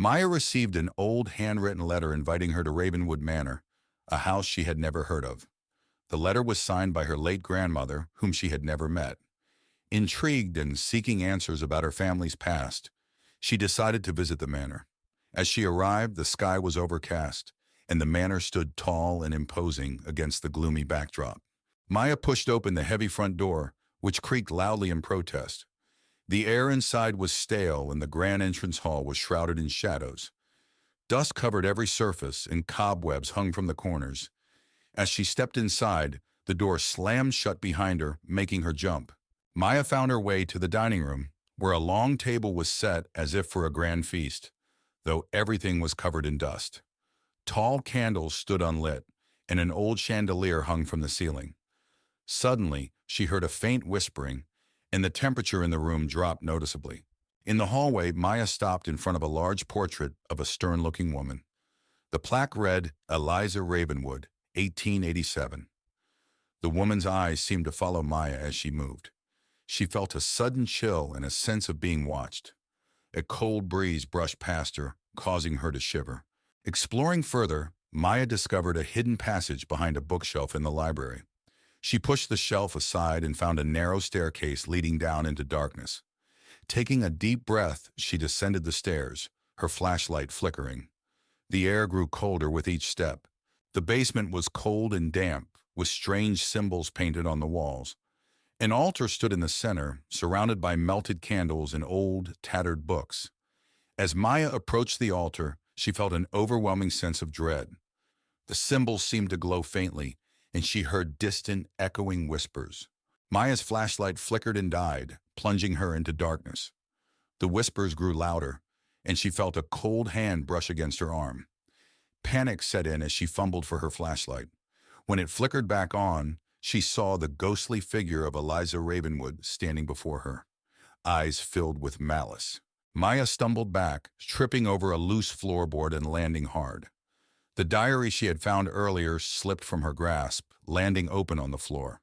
Maya received an old handwritten letter inviting her to Ravenwood Manor, a house she had never heard of. The letter was signed by her late grandmother, whom she had never met. Intrigued and seeking answers about her family's past, she decided to visit the manor. As she arrived, the sky was overcast, and the manor stood tall and imposing against the gloomy backdrop. Maya pushed open the heavy front door, which creaked loudly in protest. The air inside was stale, and the grand entrance hall was shrouded in shadows. Dust covered every surface, and cobwebs hung from the corners. As she stepped inside, the door slammed shut behind her, making her jump. Maya found her way to the dining room, where a long table was set as if for a grand feast, though everything was covered in dust. Tall candles stood unlit, and an old chandelier hung from the ceiling. Suddenly, she heard a faint whispering, and the temperature in the room dropped noticeably. In the hallway, Maya stopped in front of a large portrait of a stern-looking woman. The plaque read, "Eliza Ravenwood, 1887. The woman's eyes seemed to follow Maya as she moved. She felt a sudden chill and a sense of being watched. A cold breeze brushed past her, causing her to shiver. Exploring further, Maya discovered a hidden passage behind a bookshelf in the library. She pushed the shelf aside and found a narrow staircase leading down into darkness. Taking a deep breath, she descended the stairs, her flashlight flickering. The air grew colder with each step. The basement was cold and damp, with strange symbols painted on the walls. An altar stood in the center, surrounded by melted candles and old, tattered books. As Maya approached the altar, she felt an overwhelming sense of dread. The symbols seemed to glow faintly, and she heard distant, echoing whispers. Maya's flashlight flickered and died, plunging her into darkness. The whispers grew louder, and she felt a cold hand brush against her arm. Panic set in as she fumbled for her flashlight. When it flickered back on, she saw the ghostly figure of Eliza Ravenwood standing before her, eyes filled with malice. Maya stumbled back, tripping over a loose floorboard and landing hard. The diary she had found earlier slipped from her grasp, landing open on the floor.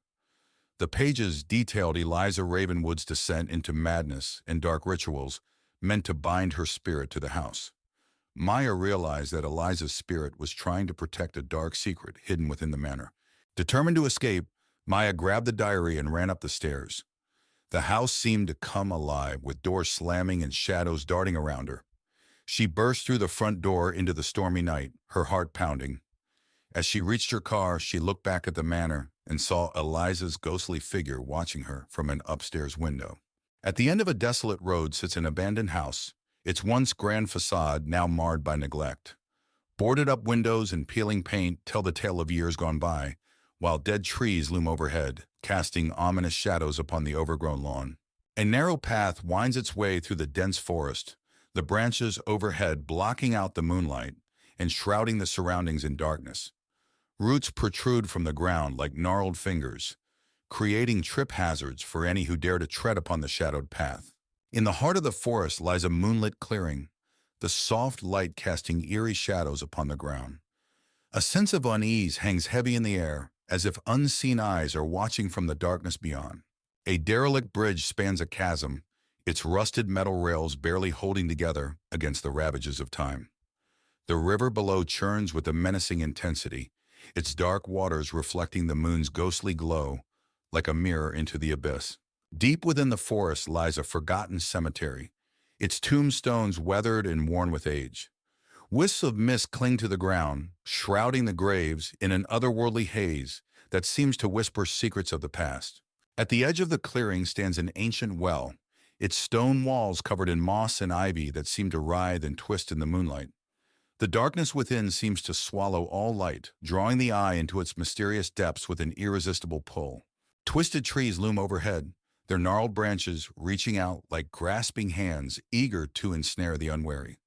The pages detailed Eliza Ravenwood's descent into madness and dark rituals meant to bind her spirit to the house. Maya realized that Eliza's spirit was trying to protect a dark secret hidden within the manor. Determined to escape, Maya grabbed the diary and ran up the stairs. The house seemed to come alive, with doors slamming and shadows darting around her. She burst through the front door into the stormy night, her heart pounding. As she reached her car, she looked back at the manor and saw Eliza's ghostly figure watching her from an upstairs window. At the end of a desolate road sits an abandoned house, its once grand facade now marred by neglect. Boarded-up windows and peeling paint tell the tale of years gone by, while dead trees loom overhead, casting ominous shadows upon the overgrown lawn. A narrow path winds its way through the dense forest, the branches overhead blocking out the moonlight and shrouding the surroundings in darkness. Roots protrude from the ground like gnarled fingers, creating trip hazards for any who dare to tread upon the shadowed path. In the heart of the forest lies a moonlit clearing, the soft light casting eerie shadows upon the ground. A sense of unease hangs heavy in the air, as if unseen eyes are watching from the darkness beyond. A derelict bridge spans a chasm, its rusted metal rails barely holding together against the ravages of time. The river below churns with a menacing intensity, its dark waters reflecting the moon's ghostly glow like a mirror into the abyss. Deep within the forest lies a forgotten cemetery, its tombstones weathered and worn with age. Wisps of mist cling to the ground, shrouding the graves in an otherworldly haze that seems to whisper secrets of the past. At the edge of the clearing stands an ancient well, its stone walls covered in moss and ivy that seem to writhe and twist in the moonlight. The darkness within seems to swallow all light, drawing the eye into its mysterious depths with an irresistible pull. Twisted trees loom overhead, their gnarled branches reaching out like grasping hands eager to ensnare the unwary.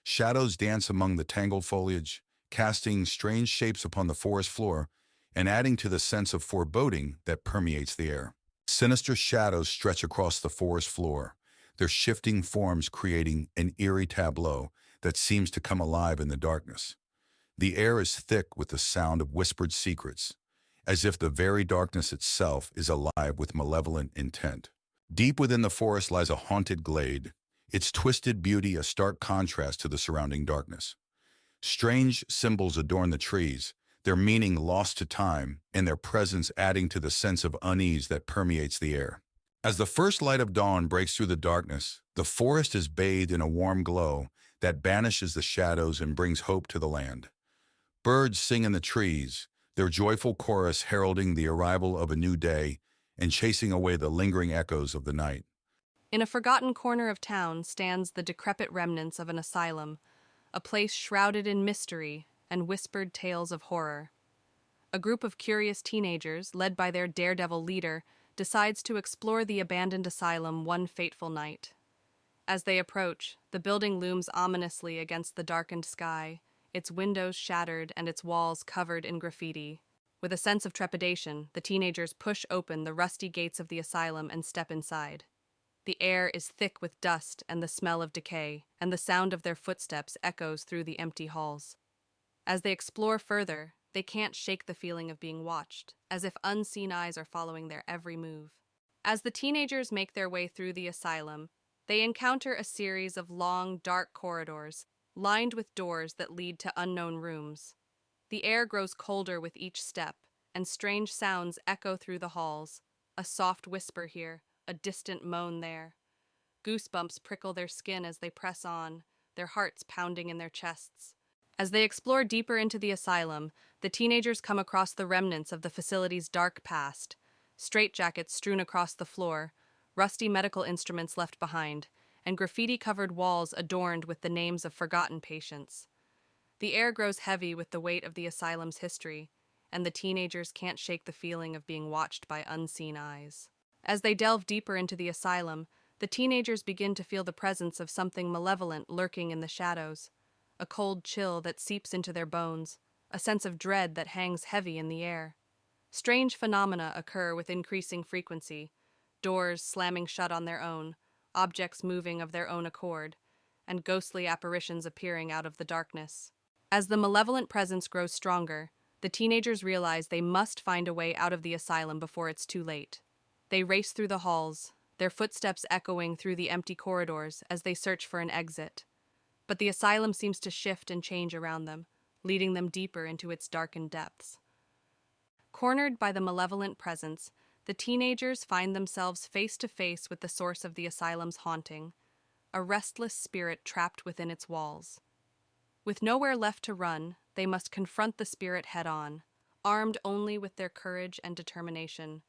Shadows dance among the tangled foliage, casting strange shapes upon the forest floor and adding to the sense of foreboding that permeates the air. Sinister shadows stretch across the forest floor, their shifting forms creating an eerie tableau that seems to come alive in the darkness. The air is thick with the sound of whispered secrets, as if the very darkness itself is alive with malevolent intent. Deep within the forest lies a haunted glade, its twisted beauty a stark contrast to the surrounding darkness. Strange symbols adorn the trees, their meaning lost to time, and their presence adding to the sense of unease that permeates the air. As the first light of dawn breaks through the darkness, the forest is bathed in a warm glow that banishes the shadows and brings hope to the land. Birds sing in the trees, their joyful chorus heralding the arrival of a new day and chasing away the lingering echoes of the night. In a forgotten corner of town stands the decrepit remnants of an asylum, a place shrouded in mystery and whispered tales of horror. A group of curious teenagers, led by their daredevil leader, decides to explore the abandoned asylum one fateful night. As they approach, the building looms ominously against the darkened sky, its windows shattered and its walls covered in graffiti. With a sense of trepidation, the teenagers push open the rusty gates of the asylum and step inside. The air is thick with dust and the smell of decay, and the sound of their footsteps echoes through the empty halls. As they explore further, they can't shake the feeling of being watched, as if unseen eyes are following their every move. As the teenagers make their way through the asylum, they encounter a series of long, dark corridors, lined with doors that lead to unknown rooms. The air grows colder with each step, and strange sounds echo through the halls, a soft whisper here, a distant moan there. Goosebumps prickle their skin as they press on, their hearts pounding in their chests. As they explore deeper into the asylum, the teenagers come across the remnants of the facility's dark past, straitjackets strewn across the floor, rusty medical instruments left behind, and graffiti-covered walls adorned with the names of forgotten patients. The air grows heavy with the weight of the asylum's history, and the teenagers can't shake the feeling of being watched by unseen eyes. As they delve deeper into the asylum, the teenagers begin to feel the presence of something malevolent lurking in the shadows, a cold chill that seeps into their bones, a sense of dread that hangs heavy in the air. Strange phenomena occur with increasing frequency, doors slamming shut on their own, objects moving of their own accord, and ghostly apparitions appearing out of the darkness. As the malevolent presence grows stronger, the teenagers realize they must find a way out of the asylum before it's too late. They race through the halls, their footsteps echoing through the empty corridors as they search for an exit. But the asylum seems to shift and change around them, leading them deeper into its darkened depths. Cornered by the malevolent presence, the teenagers find themselves face to face with the source of the asylum's haunting, a restless spirit trapped within its walls. With nowhere left to run, they must confront the spirit head-on, armed only with their courage and determination.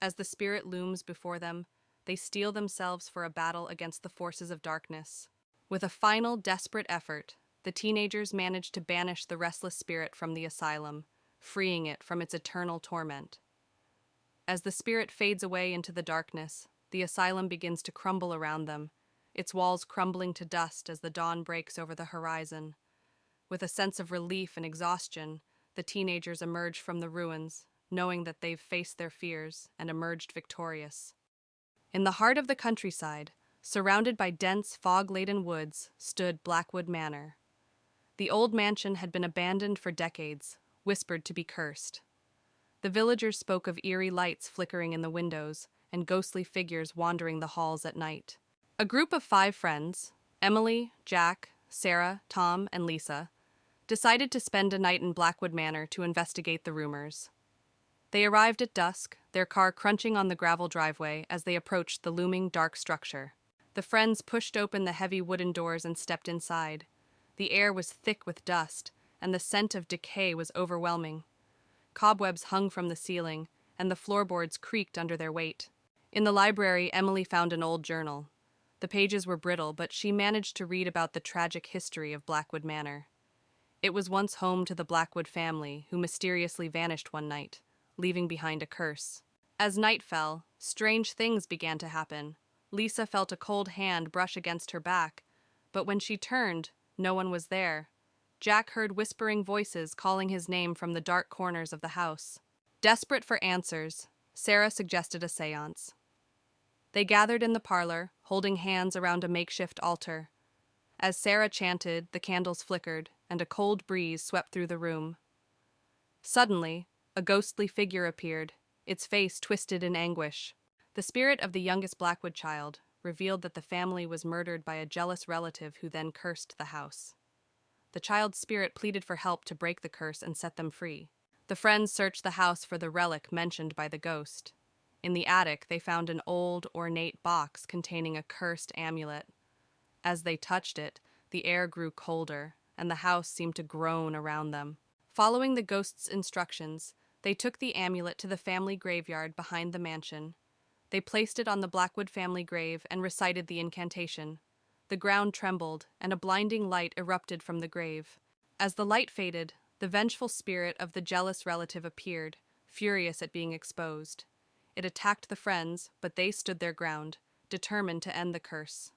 As the spirit looms before them, they steel themselves for a battle against the forces of darkness. With a final, desperate effort, the teenagers manage to banish the restless spirit from the asylum, freeing it from its eternal torment. As the spirit fades away into the darkness, the asylum begins to crumble around them, its walls crumbling to dust as the dawn breaks over the horizon. With a sense of relief and exhaustion, the teenagers emerge from the ruins, knowing that they've faced their fears and emerged victorious. In the heart of the countryside, surrounded by dense, fog-laden woods, stood Blackwood Manor. The old mansion had been abandoned for decades, whispered to be cursed. The villagers spoke of eerie lights flickering in the windows and ghostly figures wandering the halls at night. A group of 5 friends, Emily, Jack, Sarah, Tom, and Lisa, decided to spend a night in Blackwood Manor to investigate the rumors. They arrived at dusk, their car crunching on the gravel driveway as they approached the looming dark structure. The friends pushed open the heavy wooden doors and stepped inside. The air was thick with dust, and the scent of decay was overwhelming. Cobwebs hung from the ceiling, and the floorboards creaked under their weight. In the library, Emily found an old journal. The pages were brittle, but she managed to read about the tragic history of Blackwood Manor. It was once home to the Blackwood family, who mysteriously vanished one night, leaving behind a curse. As night fell, strange things began to happen. Lisa felt a cold hand brush against her back, but when she turned, no one was there. Jack heard whispering voices calling his name from the dark corners of the house. Desperate for answers, Sarah suggested a seance. They gathered in the parlor, holding hands around a makeshift altar. As Sarah chanted, the candles flickered, and a cold breeze swept through the room. Suddenly, a ghostly figure appeared, its face twisted in anguish. The spirit of the youngest Blackwood child, revealed that the family was murdered by a jealous relative who then cursed the house. The child's spirit pleaded for help to break the curse and set them free. The friends searched the house for the relic mentioned by the ghost. In the attic, they found an old, ornate box containing a cursed amulet. As they touched it, the air grew colder, and the house seemed to groan around them. Following the ghost's instructions, they took the amulet to the family graveyard behind the mansion. They placed it on the Blackwood family grave and recited the incantation. The ground trembled, and a blinding light erupted from the grave. As the light faded, the vengeful spirit of the jealous relative appeared, furious at being exposed. It attacked the friends, but they stood their ground, determined to end the curse.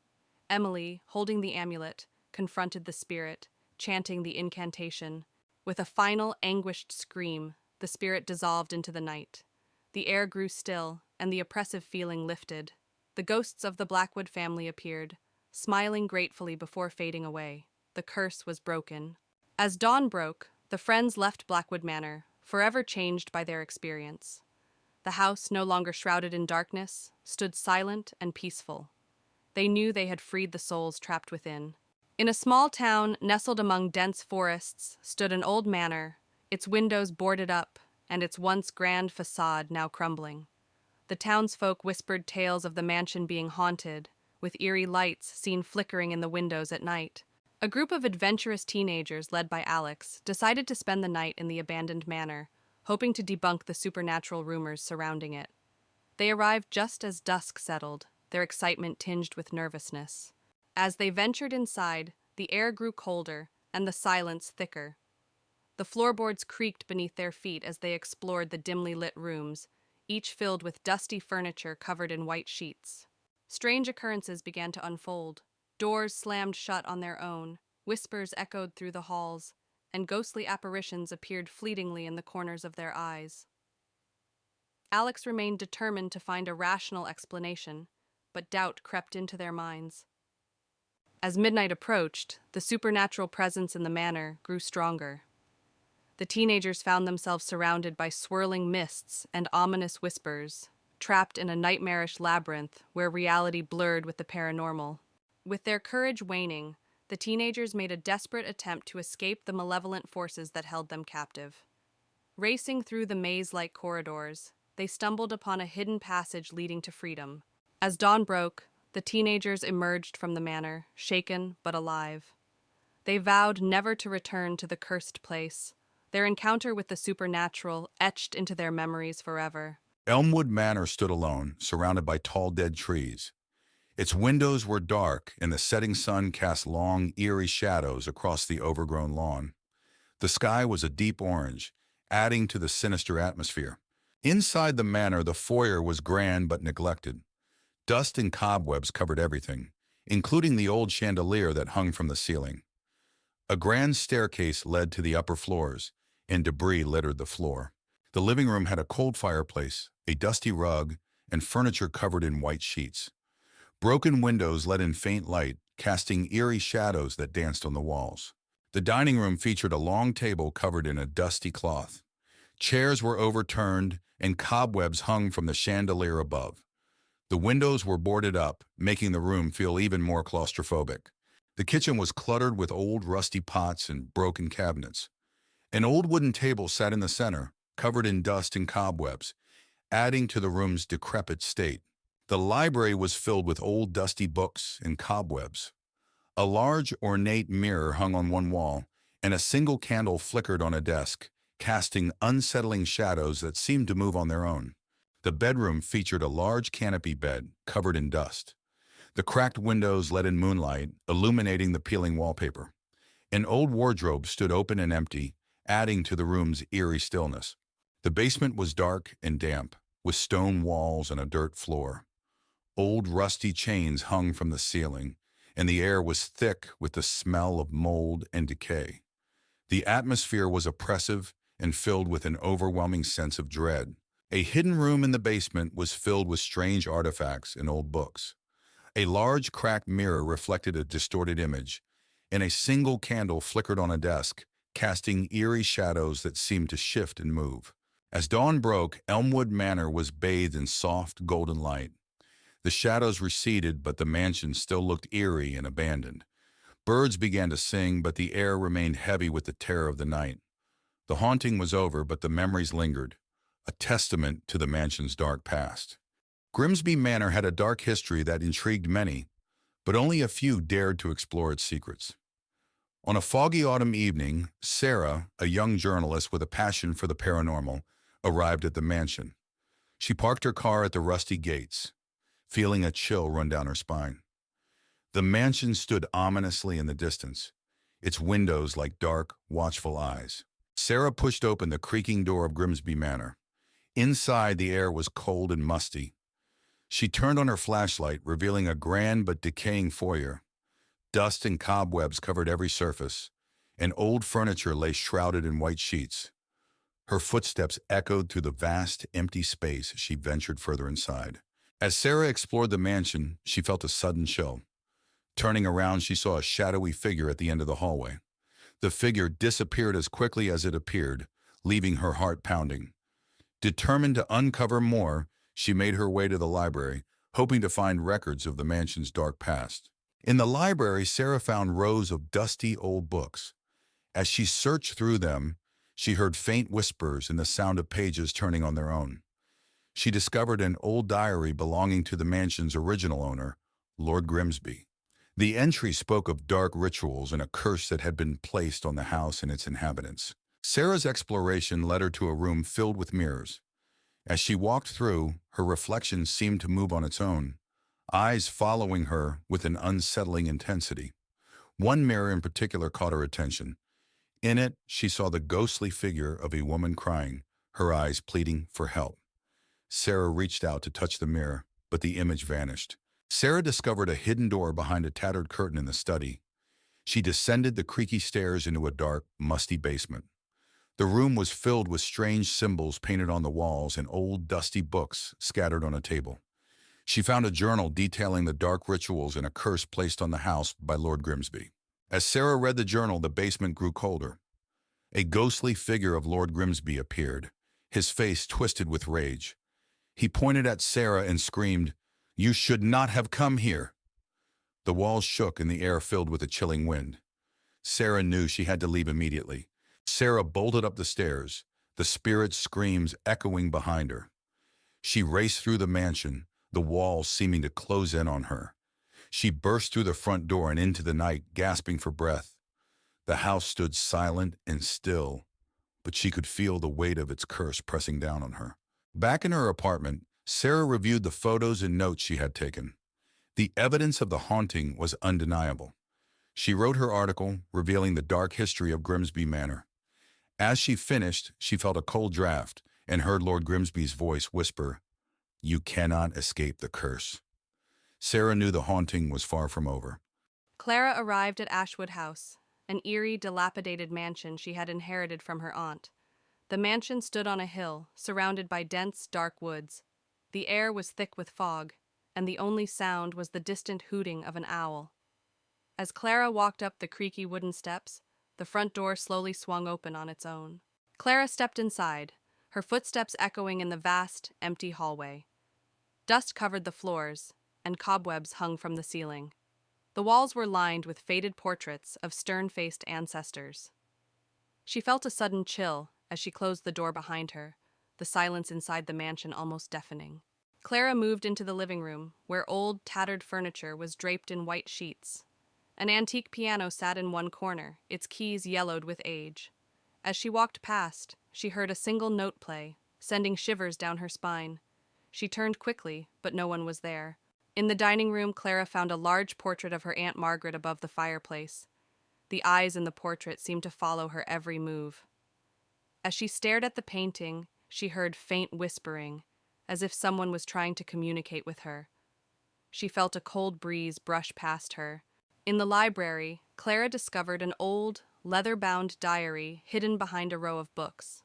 Emily, holding the amulet, confronted the spirit, chanting the incantation. With a final, anguished scream, the spirit dissolved into the night. The air grew still, and the oppressive feeling lifted. The ghosts of the Blackwood family appeared, smiling gratefully before fading away. The curse was broken. As dawn broke, the friends left Blackwood Manor, forever changed by their experience. The house, no longer shrouded in darkness, stood silent and peaceful. They knew they had freed the souls trapped within. In a small town nestled among dense forests stood an old manor, its windows boarded up, and its once grand facade now crumbling. The townsfolk whispered tales of the mansion being haunted, with eerie lights seen flickering in the windows at night. A group of adventurous teenagers, led by Alex, decided to spend the night in the abandoned manor, hoping to debunk the supernatural rumors surrounding it. They arrived just as dusk settled, their excitement tinged with nervousness. As they ventured inside, the air grew colder and the silence thicker. The floorboards creaked beneath their feet as they explored the dimly lit rooms, each filled with dusty furniture covered in white sheets. Strange occurrences began to unfold. Doors slammed shut on their own, whispers echoed through the halls, and ghostly apparitions appeared fleetingly in the corners of their eyes. Alex remained determined to find a rational explanation, but doubt crept into their minds. As midnight approached, the supernatural presence in the manor grew stronger. The teenagers found themselves surrounded by swirling mists and ominous whispers, trapped in a nightmarish labyrinth where reality blurred with the paranormal. With their courage waning, the teenagers made a desperate attempt to escape the malevolent forces that held them captive. Racing through the maze-like corridors, they stumbled upon a hidden passage leading to freedom. As dawn broke, the teenagers emerged from the manor, shaken but alive. They vowed never to return to the cursed place, their encounter with the supernatural etched into their memories forever. Elmwood Manor stood alone, surrounded by tall dead trees. Its windows were dark, and the setting sun cast long, eerie shadows across the overgrown lawn. The sky was a deep orange, adding to the sinister atmosphere. Inside the manor, the foyer was grand but neglected. Dust and cobwebs covered everything, including the old chandelier that hung from the ceiling. A grand staircase led to the upper floors, and debris littered the floor. The living room had a cold fireplace, a dusty rug, and furniture covered in white sheets. Broken windows let in faint light, casting eerie shadows that danced on the walls. The dining room featured a long table covered in a dusty cloth. Chairs were overturned, and cobwebs hung from the chandelier above. The windows were boarded up, making the room feel even more claustrophobic. The kitchen was cluttered with old rusty pots and broken cabinets. An old wooden table sat in the center, covered in dust and cobwebs, adding to the room's decrepit state. The library was filled with old dusty books and cobwebs. A large, ornate mirror hung on one wall, and a single candle flickered on a desk, casting unsettling shadows that seemed to move on their own. The bedroom featured a large canopy bed covered in dust. The cracked windows let in moonlight, illuminating the peeling wallpaper. An old wardrobe stood open and empty, adding to the room's eerie stillness. The basement was dark and damp, with stone walls and a dirt floor. Old rusty chains hung from the ceiling, and the air was thick with the smell of mold and decay. The atmosphere was oppressive and filled with an overwhelming sense of dread. A hidden room in the basement was filled with strange artifacts and old books. A large cracked mirror reflected a distorted image, and a single candle flickered on a desk, casting eerie shadows that seemed to shift and move. As dawn broke, Elmwood Manor was bathed in soft, golden light. The shadows receded, but the mansion still looked eerie and abandoned. Birds began to sing, but the air remained heavy with the terror of the night. The haunting was over, but the memories lingered, a testament to the mansion's dark past. Grimsby Manor had a dark history that intrigued many, but only a few dared to explore its secrets. On a foggy autumn evening, Sarah, a young journalist with a passion for the paranormal, arrived at the mansion. She parked her car at the rusty gates, feeling a chill run down her spine. The mansion stood ominously in the distance, its windows like dark, watchful eyes. Sarah pushed open the creaking door of Grimsby Manor. Inside, the air was cold and musty. She turned on her flashlight, revealing a grand but decaying foyer. Dust and cobwebs covered every surface, and old furniture lay shrouded in white sheets. Her footsteps echoed through the vast, empty space as she ventured further inside. As Sarah explored the mansion, she felt a sudden chill. Turning around, she saw a shadowy figure at the end of the hallway. The figure disappeared as quickly as it appeared, leaving her heart pounding. Determined to uncover more, she made her way to the library, hoping to find records of the mansion's dark past. In the library, Sarah found rows of dusty old books. As she searched through them, she heard faint whispers and the sound of pages turning on their own. She discovered an old diary belonging to the mansion's original owner, Lord Grimsby. The entry spoke of dark rituals and a curse that had been placed on the house and its inhabitants. Sarah's exploration led her to a room filled with mirrors. As she walked through, her reflection seemed to move on its own, eyes following her with an unsettling intensity. One mirror in particular caught her attention. In it, she saw the ghostly figure of a woman crying, her eyes pleading for help. Sarah reached out to touch the mirror, but the image vanished. Sarah discovered a hidden door behind a tattered curtain in the study. She descended the creaky stairs into a dark, musty basement. The room was filled with strange symbols painted on the walls and old, dusty books scattered on a table. She found a journal detailing the dark rituals and a curse placed on the house by Lord Grimsby. As Sarah read the journal, the basement grew colder. A ghostly figure of Lord Grimsby appeared, his face twisted with rage. He pointed at Sarah and screamed, "You should not have come here." The walls shook and the air filled with a chilling wind. Sarah knew she had to leave immediately. Sarah bolted up the stairs, the spirit's screams echoing behind her. She raced through the mansion, the walls seeming to close in on her. She burst through the front door and into the night, gasping for breath. The house stood silent and still, but she could feel the weight of its curse pressing down on her. Back in her apartment, Sarah reviewed the photos and notes she had taken. The evidence of the haunting was undeniable. She wrote her article, revealing the dark history of Grimsby Manor. As she finished, she felt a cold draft and heard Lord Grimsby's voice whisper, "You cannot escape the curse." Sarah knew the haunting was far from over. Clara arrived at Ashwood House, an eerie, dilapidated mansion she had inherited from her aunt. The mansion stood on a hill, surrounded by dense, dark woods. The air was thick with fog, and the only sound was the distant hooting of an owl. As Clara walked up the creaky wooden steps, the front door slowly swung open on its own. Clara stepped inside, her footsteps echoing in the vast, empty hallway. Dust covered the floors, and cobwebs hung from the ceiling. The walls were lined with faded portraits of stern-faced ancestors. She felt a sudden chill as she closed the door behind her, the silence inside the mansion almost deafening. Clara moved into the living room, where old, tattered furniture was draped in white sheets. An antique piano sat in one corner, its keys yellowed with age. As she walked past, she heard a single note play, sending shivers down her spine. She turned quickly, but no one was there. In the dining room, Clara found a large portrait of her Aunt Margaret above the fireplace. The eyes in the portrait seemed to follow her every move. As she stared at the painting, she heard faint whispering, as if someone was trying to communicate with her. She felt a cold breeze brush past her. In the library, Clara discovered an old, leather-bound diary hidden behind a row of books.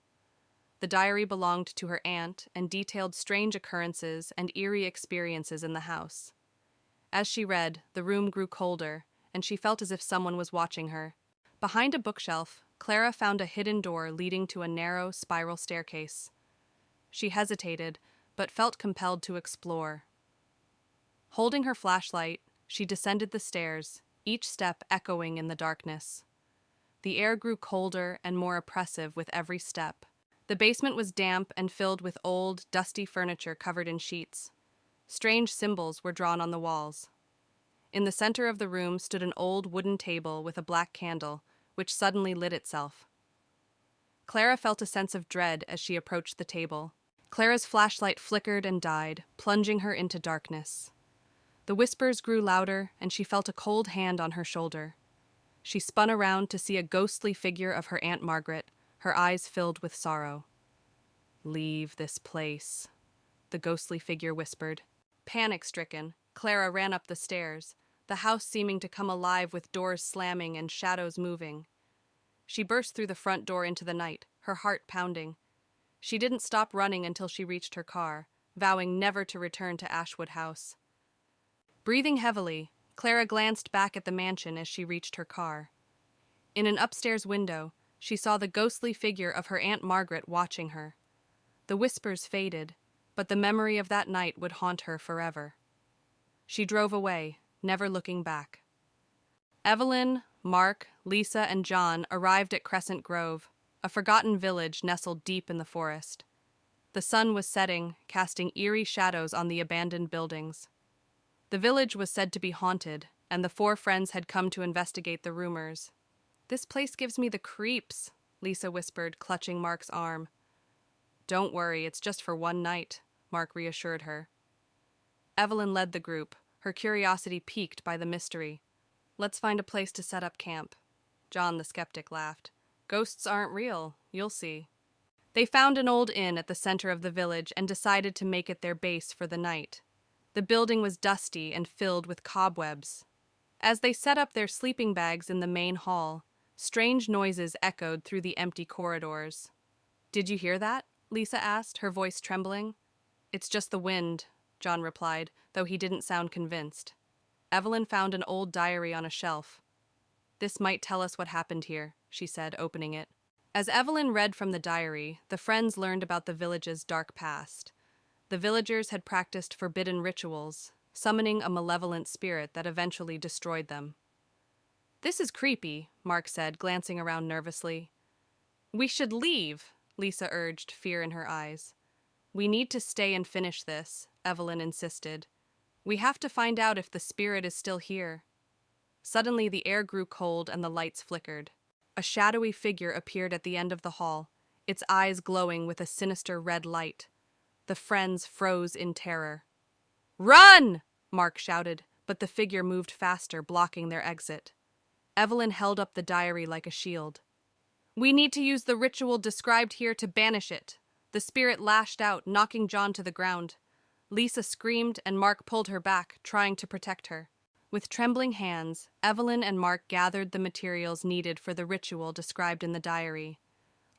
The diary belonged to her aunt and detailed strange occurrences and eerie experiences in the house. As she read, the room grew colder, and she felt as if someone was watching her. Behind a bookshelf, Clara found a hidden door leading to a narrow, spiral staircase. She hesitated, but felt compelled to explore. Holding her flashlight, she descended the stairs, each step echoing in the darkness. The air grew colder and more oppressive with every step. The basement was damp and filled with old, dusty furniture covered in sheets. Strange symbols were drawn on the walls. In the center of the room stood an old wooden table with a black candle, which suddenly lit itself. Clara felt a sense of dread as she approached the table. Clara's flashlight flickered and died, plunging her into darkness. The whispers grew louder, and she felt a cold hand on her shoulder. She spun around to see a ghostly figure of her Aunt Margaret, her eyes filled with sorrow. "Leave this place," the ghostly figure whispered. Panic-stricken, Clara ran up the stairs, the house seeming to come alive with doors slamming and shadows moving. She burst through the front door into the night, her heart pounding. She didn't stop running until she reached her car, vowing never to return to Ashwood House. Breathing heavily, Clara glanced back at the mansion as she reached her car. In an upstairs window, she saw the ghostly figure of her Aunt Margaret watching her. The whispers faded, but the memory of that night would haunt her forever. She drove away, never looking back. Evelyn, Mark, Lisa, and John arrived at Crescent Grove, a forgotten village nestled deep in the forest. The sun was setting, casting eerie shadows on the abandoned buildings. The village was said to be haunted, and the four friends had come to investigate the rumors. "This place gives me the creeps," Lisa whispered, clutching Mark's arm. "Don't worry, it's just for one night," Mark reassured her. Evelyn led the group, her curiosity piqued by the mystery. "Let's find a place to set up camp." John the skeptic laughed. "Ghosts aren't real, you'll see." They found an old inn at the center of the village and decided to make it their base for the night. The building was dusty and filled with cobwebs. As they set up their sleeping bags in the main hall, strange noises echoed through the empty corridors. "Did you hear that?" Lisa asked, her voice trembling. "It's just the wind," John replied, though he didn't sound convinced. Evelyn found an old diary on a shelf. "This might tell us what happened here," she said, opening it. As Evelyn read from the diary, the friends learned about the village's dark past. The villagers had practiced forbidden rituals, summoning a malevolent spirit that eventually destroyed them. "This is creepy," Mark said, glancing around nervously. "We should leave," Lisa urged, fear in her eyes. "We need to stay and finish this," Evelyn insisted. "We have to find out if the spirit is still here." Suddenly the air grew cold and the lights flickered. A shadowy figure appeared at the end of the hall, its eyes glowing with a sinister red light. The friends froze in terror. "Run!" Mark shouted, but the figure moved faster, blocking their exit. Evelyn held up the diary like a shield. "We need to use the ritual described here to banish it." The spirit lashed out, knocking John to the ground. Lisa screamed and Mark pulled her back, trying to protect her. With trembling hands, Evelyn and Mark gathered the materials needed for the ritual described in the diary.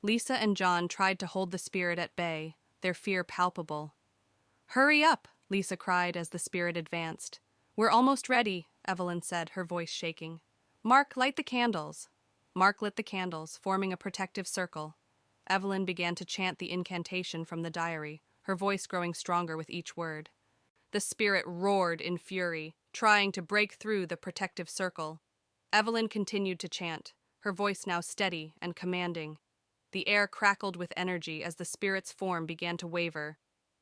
Lisa and John tried to hold the spirit at bay, their fear palpable. "Hurry up!" Lisa cried as the spirit advanced. "We're almost ready," Evelyn said, her voice shaking. "Mark, light the candles." Mark lit the candles, forming a protective circle. Evelyn began to chant the incantation from the diary, her voice growing stronger with each word. The spirit roared in fury, trying to break through the protective circle. Evelyn continued to chant, her voice now steady and commanding. The air crackled with energy as the spirit's form began to waver.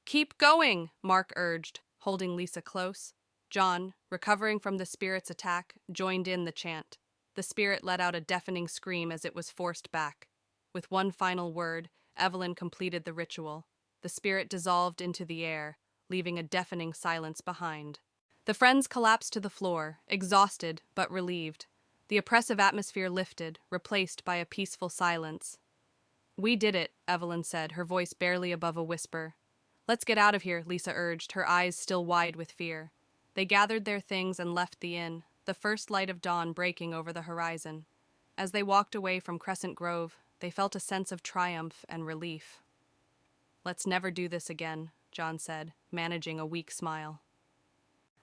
"Keep going," Mark urged, holding Lisa close. John, recovering from the spirit's attack, joined in the chant. The spirit let out a deafening scream as it was forced back. With one final word, Evelyn completed the ritual. The spirit dissolved into the air, leaving a deafening silence behind. The friends collapsed to the floor, exhausted but relieved. The oppressive atmosphere lifted, replaced by a peaceful silence. "We did it," Evelyn said, her voice barely above a whisper. "Let's get out of here," Lisa urged, her eyes still wide with fear. They gathered their things and left the inn, the first light of dawn breaking over the horizon. As they walked away from Crescent Grove, they felt a sense of triumph and relief. "Let's never do this again," John said, managing a weak smile.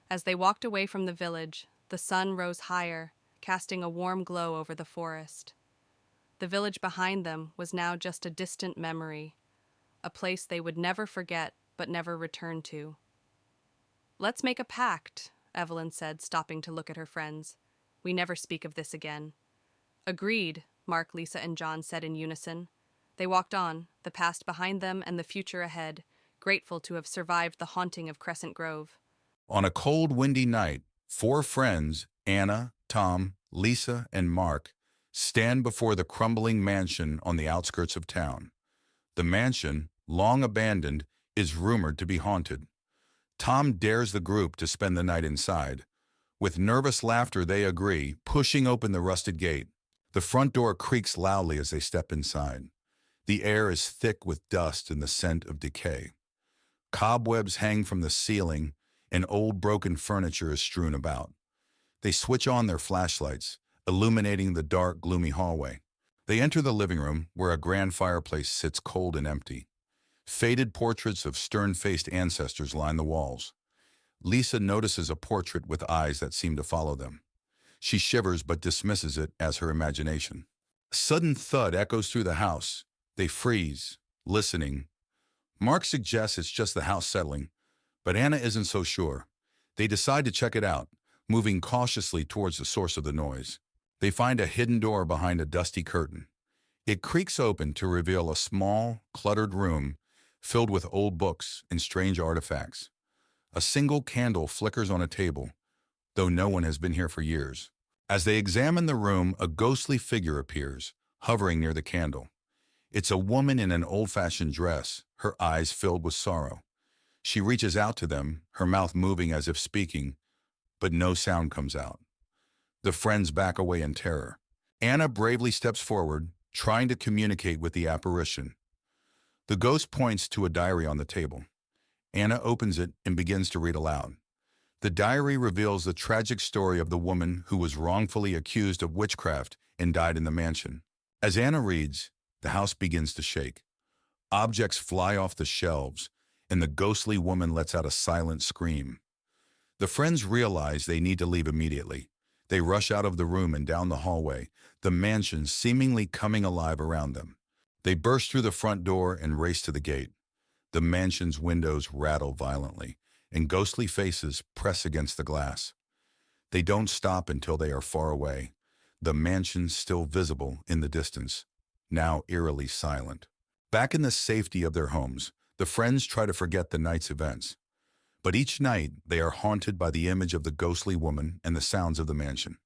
As they walked away from the village, the sun rose higher, casting a warm glow over the forest. The village behind them was now just a distant memory, a place they would never forget but never return to. Let's make a pact, Evelyn said, stopping to look at her friends. We never speak of this again. Agreed, Mark, Lisa, and John said in unison. They walked on, the past behind them and the future ahead, grateful to have survived the haunting of Crescent Grove. On a cold, windy night, four friends, Anna, Tom, Lisa, and Mark, stand before the crumbling mansion on the outskirts of town. The mansion, long abandoned, is rumored to be haunted. Tom dares the group to spend the night inside. With nervous laughter, they agree, pushing open the rusted gate. The front door creaks loudly as they step inside. The air is thick with dust and the scent of decay. Cobwebs hang from the ceiling, and old broken furniture is strewn about. They switch on their flashlights, illuminating the dark, gloomy hallway. They enter the living room, where a grand fireplace sits cold and empty. Faded portraits of stern-faced ancestors line the walls. Lisa notices a portrait with eyes that seem to follow them. She shivers but dismisses it as her imagination. A sudden thud echoes through the house. They freeze, listening. Mark suggests it's just the house settling, but Anna isn't so sure. They decide to check it out, moving cautiously towards the source of the noise. They find a hidden door behind a dusty curtain. It creaks open to reveal a small, cluttered room filled with old books and strange artifacts. A single candle flickers on a table, though no one has been here for years. As they examine the room, a ghostly figure appears, hovering near the candle. It's a woman in an old-fashioned dress, her eyes filled with sorrow. She reaches out to them, her mouth moving as if speaking, but no sound comes out. The friends back away in terror. Anna bravely steps forward, trying to communicate with the apparition. The ghost points to a diary on the table. Anna opens it and begins to read aloud. The diary reveals the tragic story of the woman who was wrongfully accused of witchcraft and died in the mansion. As Anna reads, the house begins to shake. Objects fly off the shelves, and the ghostly woman lets out a silent scream. The friends realize they need to leave immediately. They rush out of the room and down the hallway, the mansion seemingly coming alive around them. They burst through the front door and race to the gate. The mansion's windows rattle violently, and ghostly faces press against the glass. They don't stop until they are far away, the mansion still visible in the distance, now eerily silent. Back in the safety of their homes, the friends try to forget the night's events. But each night, they are haunted by the image of the ghostly woman and the sounds of the mansion.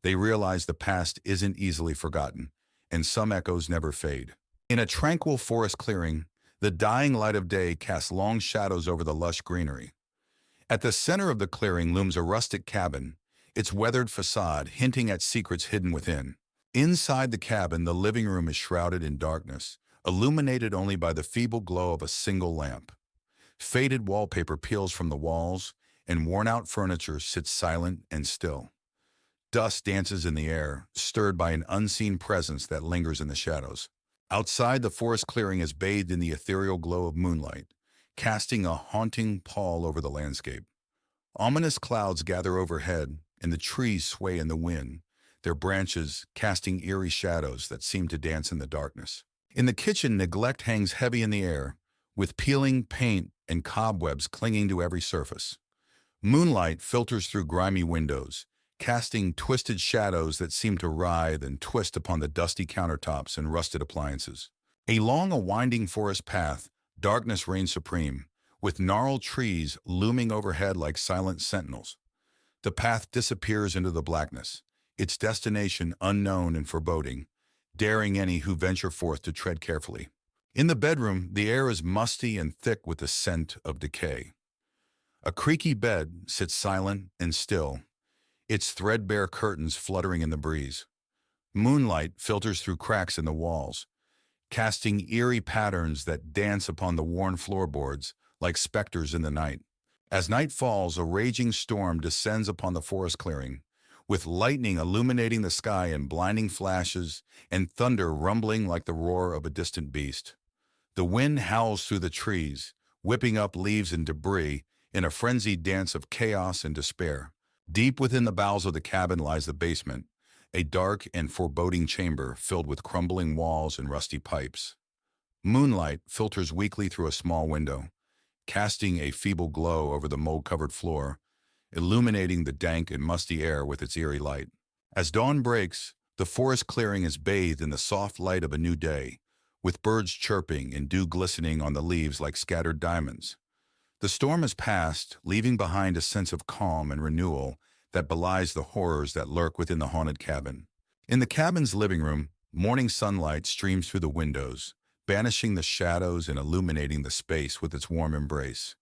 They realize the past isn't easily forgotten, and some echoes never fade. In a tranquil forest clearing, the dying light of day casts long shadows over the lush greenery. At the center of the clearing looms a rustic cabin, its weathered facade hinting at secrets hidden within. Inside the cabin, the living room is shrouded in darkness, illuminated only by the feeble glow of a single lamp. Faded wallpaper peels from the walls, and worn-out furniture sits silent and still. Dust dances in the air, stirred by an unseen presence that lingers in the shadows. Outside, the forest clearing is bathed in the ethereal glow of moonlight, casting a haunting pall over the landscape. Ominous clouds gather overhead, and the trees sway in the wind, their branches casting eerie shadows that seem to dance in the darkness. In the kitchen, neglect hangs heavy in the air, with peeling paint and cobwebs clinging to every surface. Moonlight filters through grimy windows, casting twisted shadows that seem to writhe and twist upon the dusty countertops and rusted appliances. Along a winding forest path, darkness reigns supreme, with gnarled trees looming overhead like silent sentinels. The path disappears into the blackness, its destination unknown and foreboding, daring any who venture forth to tread carefully. In the bedroom, the air is musty and thick with the scent of decay. A creaky bed sits silent and still, its threadbare curtains fluttering in the breeze. Moonlight filters through cracks in the walls, casting eerie patterns that dance upon the worn floorboards like specters in the night. As night falls, a raging storm descends upon the forest clearing, with lightning illuminating the sky in blinding flashes and thunder rumbling like the roar of a distant beast. The wind howls through the trees, whipping up leaves and debris in a frenzied dance of chaos and despair. Deep within the bowels of the cabin lies the basement, a dark and foreboding chamber filled with crumbling walls and rusty pipes. Moonlight filters weakly through a small window, casting a feeble glow over the mold-covered floor, illuminating the dank and musty air with its eerie light. As dawn breaks, the forest clearing is bathed in the soft light of a new day, with birds chirping and dew glistening on the leaves like scattered diamonds. The storm has passed, leaving behind a sense of calm and renewal that belies the horrors that lurk within the haunted cabin. In the cabin's living room, morning sunlight streams through the windows, banishing the shadows and illuminating the space with its warm embrace.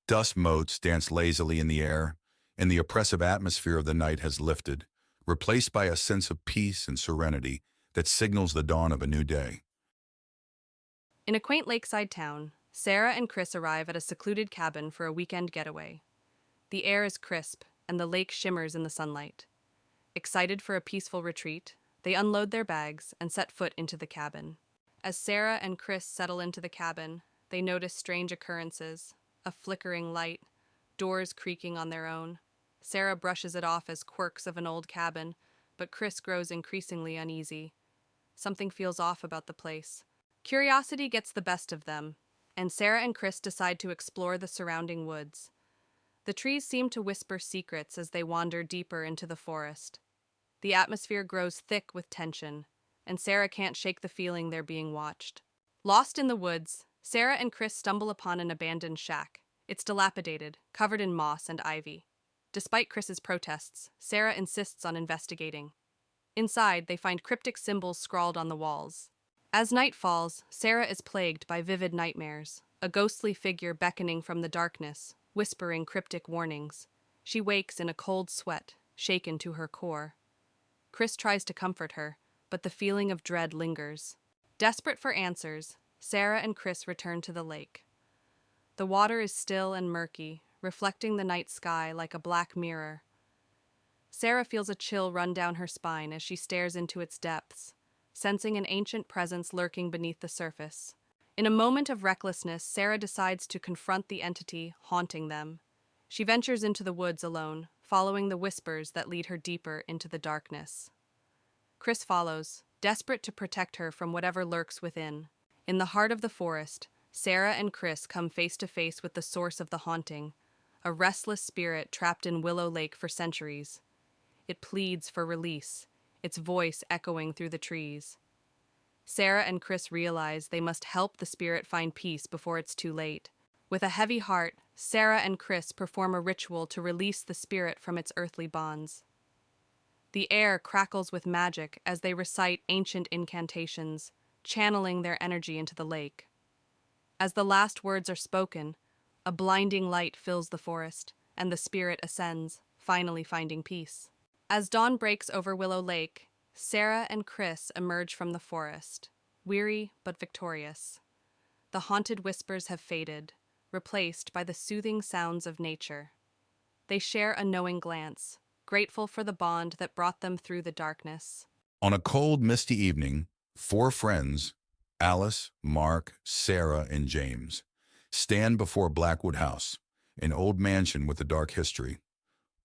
Dust motes dance lazily in the air, and the oppressive atmosphere of the night has lifted, replaced by a sense of peace and serenity that signals the dawn of a new day. In a quaint lakeside town, Sarah and Chris arrive at a secluded cabin for a weekend getaway. The air is crisp, and the lake shimmers in the sunlight. Excited for a peaceful retreat, they unload their bags and set foot into the cabin. As Sarah and Chris settle into the cabin, they notice strange occurrences: a flickering light, doors creaking on their own. Sarah brushes it off as quirks of an old cabin, but Chris grows increasingly uneasy. Something feels off about the place. Curiosity gets the best of them, and Sarah and Chris decide to explore the surrounding woods. The trees seem to whisper secrets as they wander deeper into the forest. The atmosphere grows thick with tension, and Sarah can't shake the feeling they're being watched. Lost in the woods, Sarah and Chris stumble upon an abandoned shack. It's dilapidated, covered in moss and ivy. Despite Chris's protests, Sarah insists on investigating. Inside, they find cryptic symbols scrawled on the walls. As night falls, Sarah is plagued by vivid nightmares, a ghostly figure beckoning from the darkness, whispering cryptic warnings. She wakes in a cold sweat, shaken to her core. Chris tries to comfort her, but the feeling of dread lingers. Desperate for answers, Sarah and Chris return to the lake. The water is still and murky, reflecting the night sky like a black mirror. Sarah feels a chill run down her spine as she stares into its depths, sensing an ancient presence lurking beneath the surface. In a moment of recklessness, Sarah decides to confront the entity haunting them. She ventures into the woods alone, following the whispers that lead her deeper into the darkness. Chris follows, desperate to protect her from whatever lurks within. In the heart of the forest, Sarah and Chris come face to face with the source of the haunting, a restless spirit trapped in Willow Lake for centuries. It pleads for release, its voice echoing through the trees. Sarah and Chris realize they must help the spirit find peace before it's too late. With a heavy heart, Sarah and Chris perform a ritual to release the spirit from its earthly bonds. The air crackles with magic as they recite ancient incantations, channeling their energy into the lake. As the last words are spoken, a blinding light fills the forest, and the spirit ascends, finally finding peace. As dawn breaks over Willow Lake, Sarah and Chris emerge from the forest, weary but victorious. The haunted whispers have faded, replaced by the soothing sounds of nature. They share a knowing glance, grateful for the bond that brought them through the darkness. On a cold, misty evening, four friends, Alice, Mark, Sarah, and James, stand before Blackwood House, an old mansion with a dark history.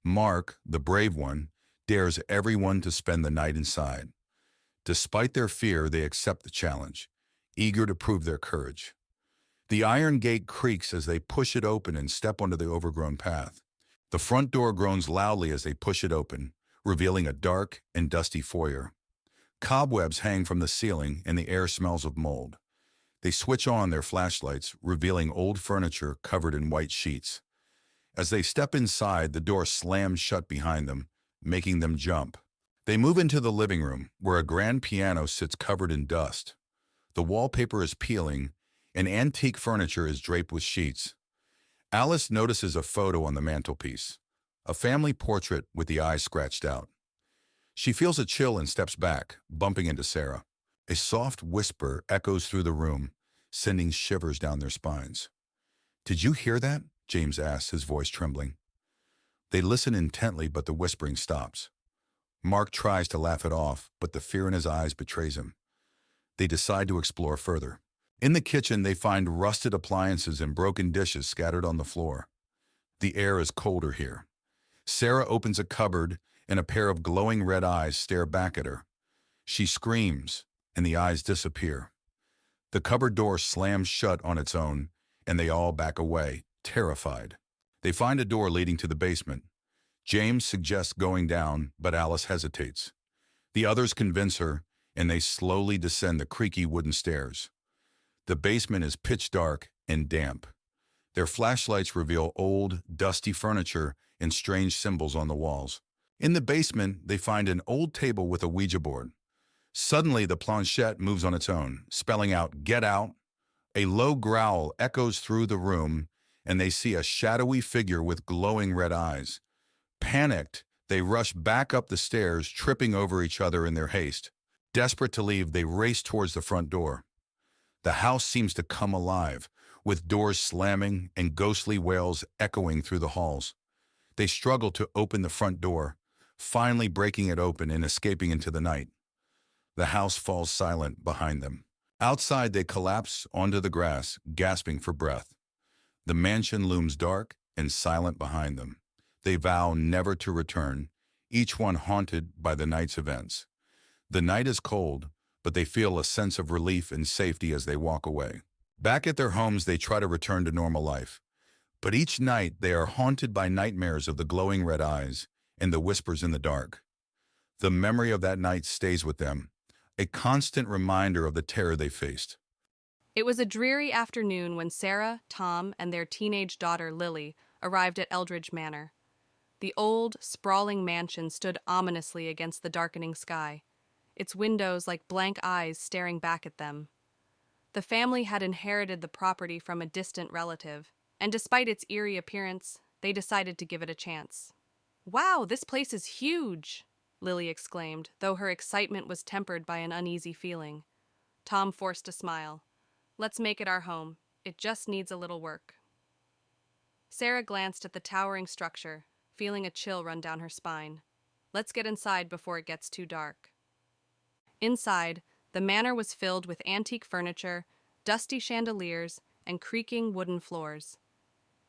Mark, the brave one, dares everyone to spend the night inside. Despite their fear, they accept the challenge, eager to prove their courage. The iron gate creaks as they push it open and step onto the overgrown path. The front door groans loudly as they push it open, revealing a dark and dusty foyer. Cobwebs hang from the ceiling and the air smells of mold. They switch on their flashlights, revealing old furniture covered in white sheets. As they step inside, the door slams shut behind them, making them jump. They move into the living room, where a grand piano sits covered in dust. The wallpaper is peeling, and antique furniture is draped with sheets. Alice notices a photo on the mantelpiece, a family portrait with the eyes scratched out. She feels a chill and steps back, bumping into Sarah. A soft whisper echoes through the room, sending shivers down their spines. "Did you hear that?" James asks, his voice trembling. They listen intently, but the whispering stops. Mark tries to laugh it off, but the fear in his eyes betrays him. They decide to explore further. In the kitchen, they find rusted appliances and broken dishes scattered on the floor. The air is colder here. Sarah opens a cupboard, and a pair of glowing red eyes stare back at her. She screams, and the eyes disappear. The cupboard door slams shut on its own, and they all back away, terrified. They find a door leading to the basement. James suggests going down, but Alice hesitates. The others convince her, and they slowly descend the creaky wooden stairs. The basement is pitch dark and damp. Their flashlights reveal old, dusty furniture and strange symbols on the walls. In the basement, they find an old table with a Ouija board. Suddenly, the planchette moves on its own, spelling out, "Get out." A low growl echoes through the room, and they see a shadowy figure with glowing red eyes. Panicked, they rush back up the stairs, tripping over each other in their haste. Desperate to leave, they race towards the front door. The house seems to come alive, with doors slamming and ghostly wails echoing through the halls. They struggle to open the front door, finally breaking it open and escaping into the night. The house falls silent behind them. Outside, they collapse onto the grass, gasping for breath. The mansion looms dark and silent behind them. They vow never to return, each one haunted by the night's events. The night is cold, but they feel a sense of relief and safety as they walk away. Back at their homes, they try to return to normal life. But each night, they are haunted by nightmares of the glowing red eyes and the whispers in the dark. The memory of that night stays with them, a constant reminder of the terror they faced. It was a dreary afternoon when Sarah, Tom, and their teenage daughter Lily arrived at Eldridge Manor. The old, sprawling mansion stood ominously against the darkening sky, its windows like blank eyes staring back at them. The family had inherited the property from a distant relative, and despite its eerie appearance, they decided to give it a chance. "Wow, this place is huge!" Lily exclaimed, though her excitement was tempered by an uneasy feeling. Tom forced a smile. "Let's make it our home. It just needs a little work." Sarah glanced at the towering structure, feeling a chill run down her spine. "Let's get inside before it gets too dark." Inside, the manor was filled with antique furniture, dusty chandeliers, and creaking wooden floors.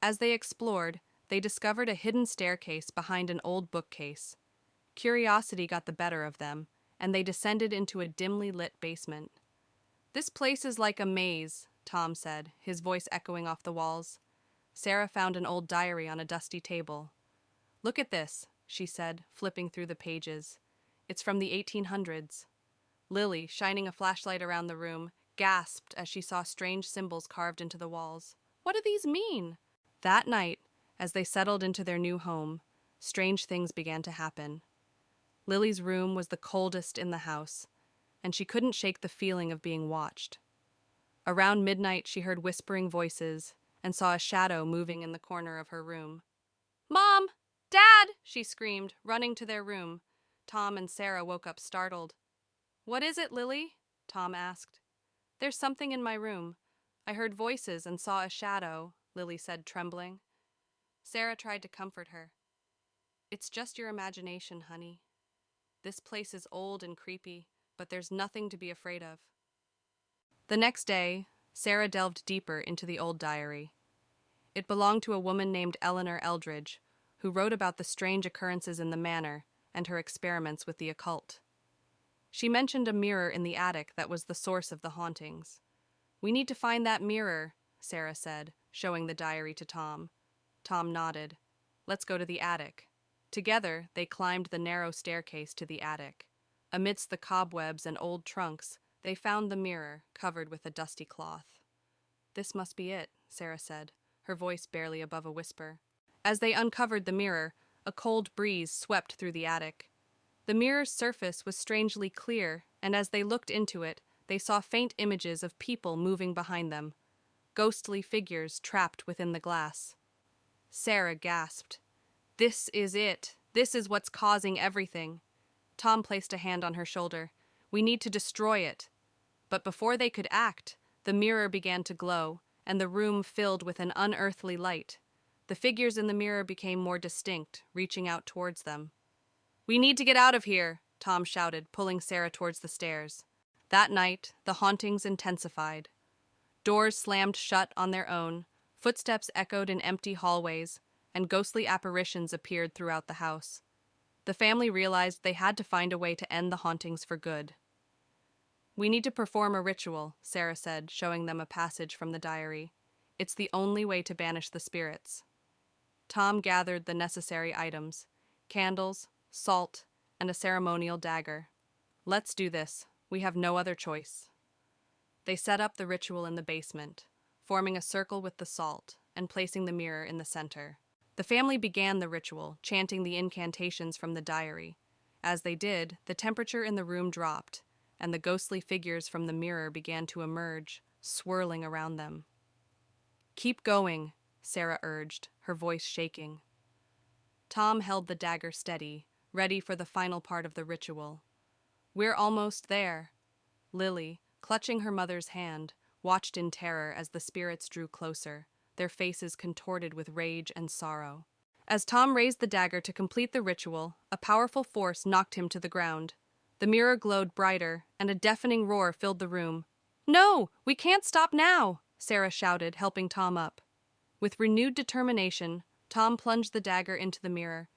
As they explored, they discovered a hidden staircase behind an old bookcase. Curiosity got the better of them, and they descended into a dimly lit basement. "This place is like a maze," Tom said, his voice echoing off the walls. Sarah found an old diary on a dusty table. "Look at this," she said, flipping through the pages. "It's from the 1800s. Lily, shining a flashlight around the room, gasped as she saw strange symbols carved into the walls. "What do these mean?" That night, as they settled into their new home, strange things began to happen. Lily's room was the coldest in the house, and she couldn't shake the feeling of being watched. Around midnight, she heard whispering voices and saw a shadow moving in the corner of her room. "Mom! Dad!" she screamed, running to their room. Tom and Sarah woke up startled. "What is it, Lily?" Tom asked. "There's something in my room. I heard voices and saw a shadow," Lily said, trembling. Sarah tried to comfort her. "It's just your imagination, honey. This place is old and creepy, but there's nothing to be afraid of." The next day, Sarah delved deeper into the old diary. It belonged to a woman named Eleanor Eldridge, who wrote about the strange occurrences in the manor and her experiments with the occult. She mentioned a mirror in the attic that was the source of the hauntings. "We need to find that mirror," Sarah said, showing the diary to Tom. Tom nodded. "Let's go to the attic." Together, they climbed the narrow staircase to the attic. Amidst the cobwebs and old trunks, they found the mirror, covered with a dusty cloth. "This must be it," Sarah said, her voice barely above a whisper. As they uncovered the mirror, a cold breeze swept through the attic. The mirror's surface was strangely clear, and as they looked into it, they saw faint images of people moving behind them, ghostly figures trapped within the glass. Sarah gasped. "This is it. This is what's causing everything." Tom placed a hand on her shoulder. "We need to destroy it." But before they could act, the mirror began to glow, and the room filled with an unearthly light. The figures in the mirror became more distinct, reaching out towards them. "We need to get out of here," Tom shouted, pulling Sarah towards the stairs. That night, the hauntings intensified. Doors slammed shut on their own, footsteps echoed in empty hallways, and ghostly apparitions appeared throughout the house. The family realized they had to find a way to end the hauntings for good. "We need to perform a ritual," Sarah said, showing them a passage from the diary. It's the only way to banish the spirits. Tom gathered the necessary items: candles, salt, and a ceremonial dagger. Let's do this. We have no other choice. They set up the ritual in the basement, forming a circle with the salt and placing the mirror in the center. The family began the ritual, chanting the incantations from the diary. As they did, the temperature in the room dropped, and the ghostly figures from the mirror began to emerge, swirling around them. "Keep going," Sarah urged, her voice shaking. Tom held the dagger steady, ready for the final part of the ritual. "We're almost there." Lily, clutching her mother's hand, watched in terror as the spirits drew closer, their faces contorted with rage and sorrow. As Tom raised the dagger to complete the ritual, a powerful force knocked him to the ground. The mirror glowed brighter, and a deafening roar filled the room. "No, we can't stop now!" Sarah shouted, helping Tom up. With renewed determination, Tom plunged the dagger into the mirror.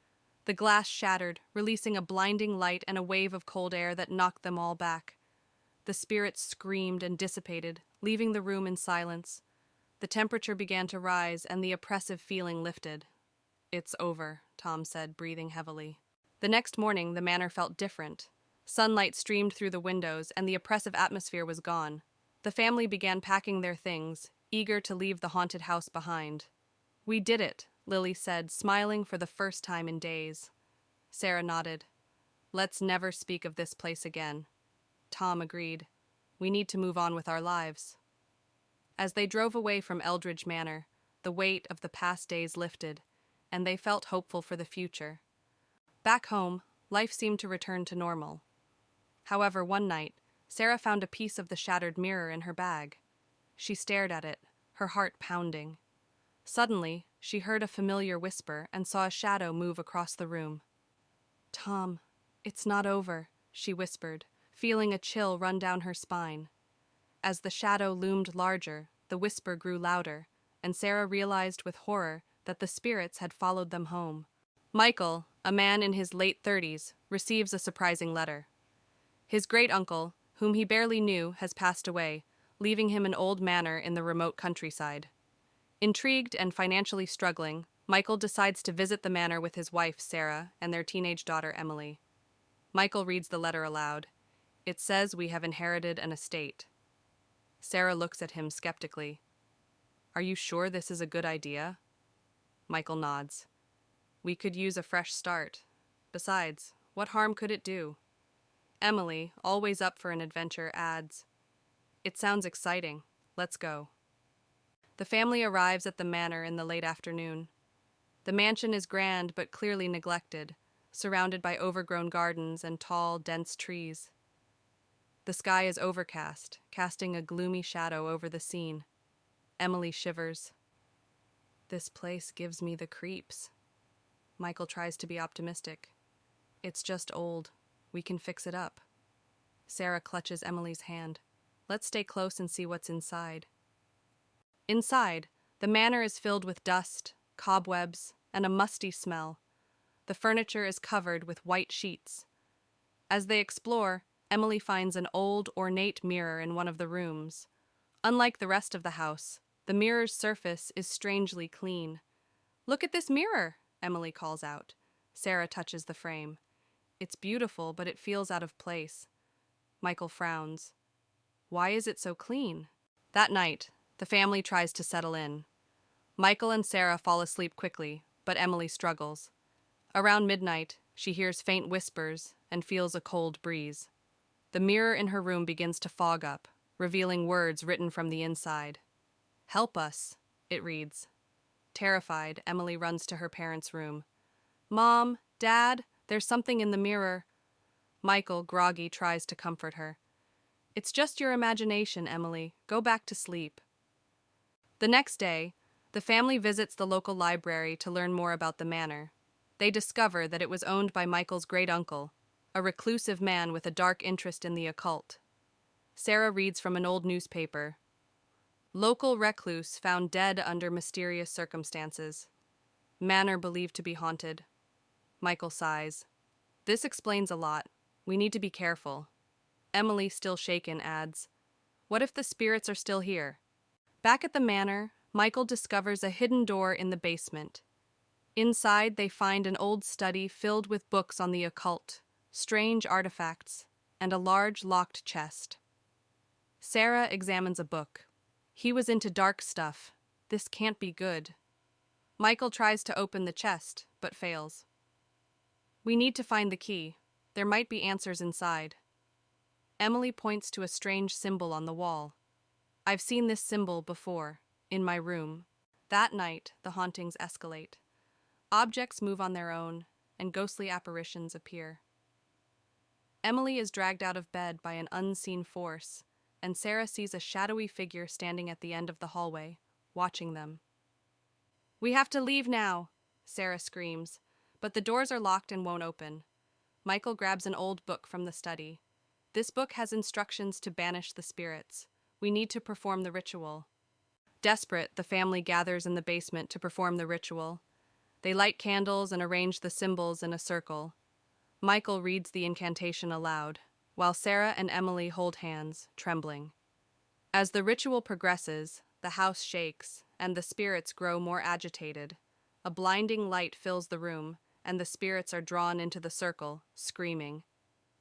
The glass shattered, releasing a blinding light and a wave of cold air that knocked them all back. The spirits screamed and dissipated, leaving the room in silence. The temperature began to rise, and the oppressive feeling lifted. "It's over," Tom said, breathing heavily. The next morning, the manor felt different. Sunlight streamed through the windows, and the oppressive atmosphere was gone. The family began packing their things, eager to leave the haunted house behind. "We did it," Lily said, smiling for the first time in days. Sarah nodded. "Let's never speak of this place again." Tom agreed. "We need to move on with our lives." As they drove away from Eldridge Manor, the weight of the past days lifted, and they felt hopeful for the future. Back home, life seemed to return to normal. However, one night, Sarah found a piece of the shattered mirror in her bag. She stared at it, her heart pounding. Suddenly, she heard a familiar whisper and saw a shadow move across the room. "Tom, it's not over," she whispered, feeling a chill run down her spine. As the shadow loomed larger, the whisper grew louder, and Sarah realized with horror that the spirits had followed them home. Michael, a man in his late 30s, receives a surprising letter. His great-uncle, whom he barely knew, has passed away, leaving him an old manor in the remote countryside. Intrigued and financially struggling, Michael decides to visit the manor with his wife, Sarah, and their teenage daughter, Emily. Michael reads the letter aloud. It says we have inherited an estate. Sarah looks at him skeptically. "Are you sure this is a good idea?" Michael nods. "We could use a fresh start. Besides, what harm could it do?" Emily, always up for an adventure, adds, "It sounds exciting. Let's go." The family arrives at the manor in the late afternoon. The mansion is grand but clearly neglected, surrounded by overgrown gardens and tall, dense trees. The sky is overcast, casting a gloomy shadow over the scene. Emily shivers. "This place gives me the creeps." Michael tries to be optimistic. "It's just old. We can fix it up." Sarah clutches Emily's hand. "Let's stay close and see what's inside." Inside, the manor is filled with dust, cobwebs, and a musty smell. The furniture is covered with white sheets. As they explore, Emily finds an old, ornate mirror in one of the rooms. Unlike the rest of the house, the mirror's surface is strangely clean. "Look at this mirror," Emily calls out. Sarah touches the frame. "It's beautiful, but it feels out of place." Michael frowns. "Why is it so clean?" That night, the family tries to settle in. Michael and Sarah fall asleep quickly, but Emily struggles. Around midnight, she hears faint whispers and feels a cold breeze. The mirror in her room begins to fog up, revealing words written from the inside. "Help us," it reads. Terrified, Emily runs to her parents' room. "Mom, Dad, there's something in the mirror." Michael, groggy, tries to comfort her. "It's just your imagination, Emily. Go back to sleep." The next day, the family visits the local library to learn more about the manor. They discover that it was owned by Michael's great-uncle, a reclusive man with a dark interest in the occult. Sarah reads from an old newspaper. "Local recluse found dead under mysterious circumstances. Manor believed to be haunted." Michael sighs. "This explains a lot. We need to be careful." Emily, still shaken, adds, "What if the spirits are still here?" Back at the manor, Michael discovers a hidden door in the basement. Inside, they find an old study filled with books on the occult, strange artifacts, and a large locked chest. Sarah examines a book. He was into dark stuff. This can't be good. Michael tries to open the chest, but fails. We need to find the key. There might be answers inside. Emily points to a strange symbol on the wall. I've seen this symbol before, in my room. That night, the hauntings escalate. Objects move on their own, and ghostly apparitions appear. Emily is dragged out of bed by an unseen force, and Sarah sees a shadowy figure standing at the end of the hallway, watching them. We have to leave now, Sarah screams, but the doors are locked and won't open. Michael grabs an old book from the study. This book has instructions to banish the spirits. We need to perform the ritual. Desperate, the family gathers in the basement to perform the ritual. They light candles and arrange the symbols in a circle. Michael reads the incantation aloud, while Sarah and Emily hold hands, trembling. As the ritual progresses, the house shakes, and the spirits grow more agitated. A blinding light fills the room, and the spirits are drawn into the circle, screaming.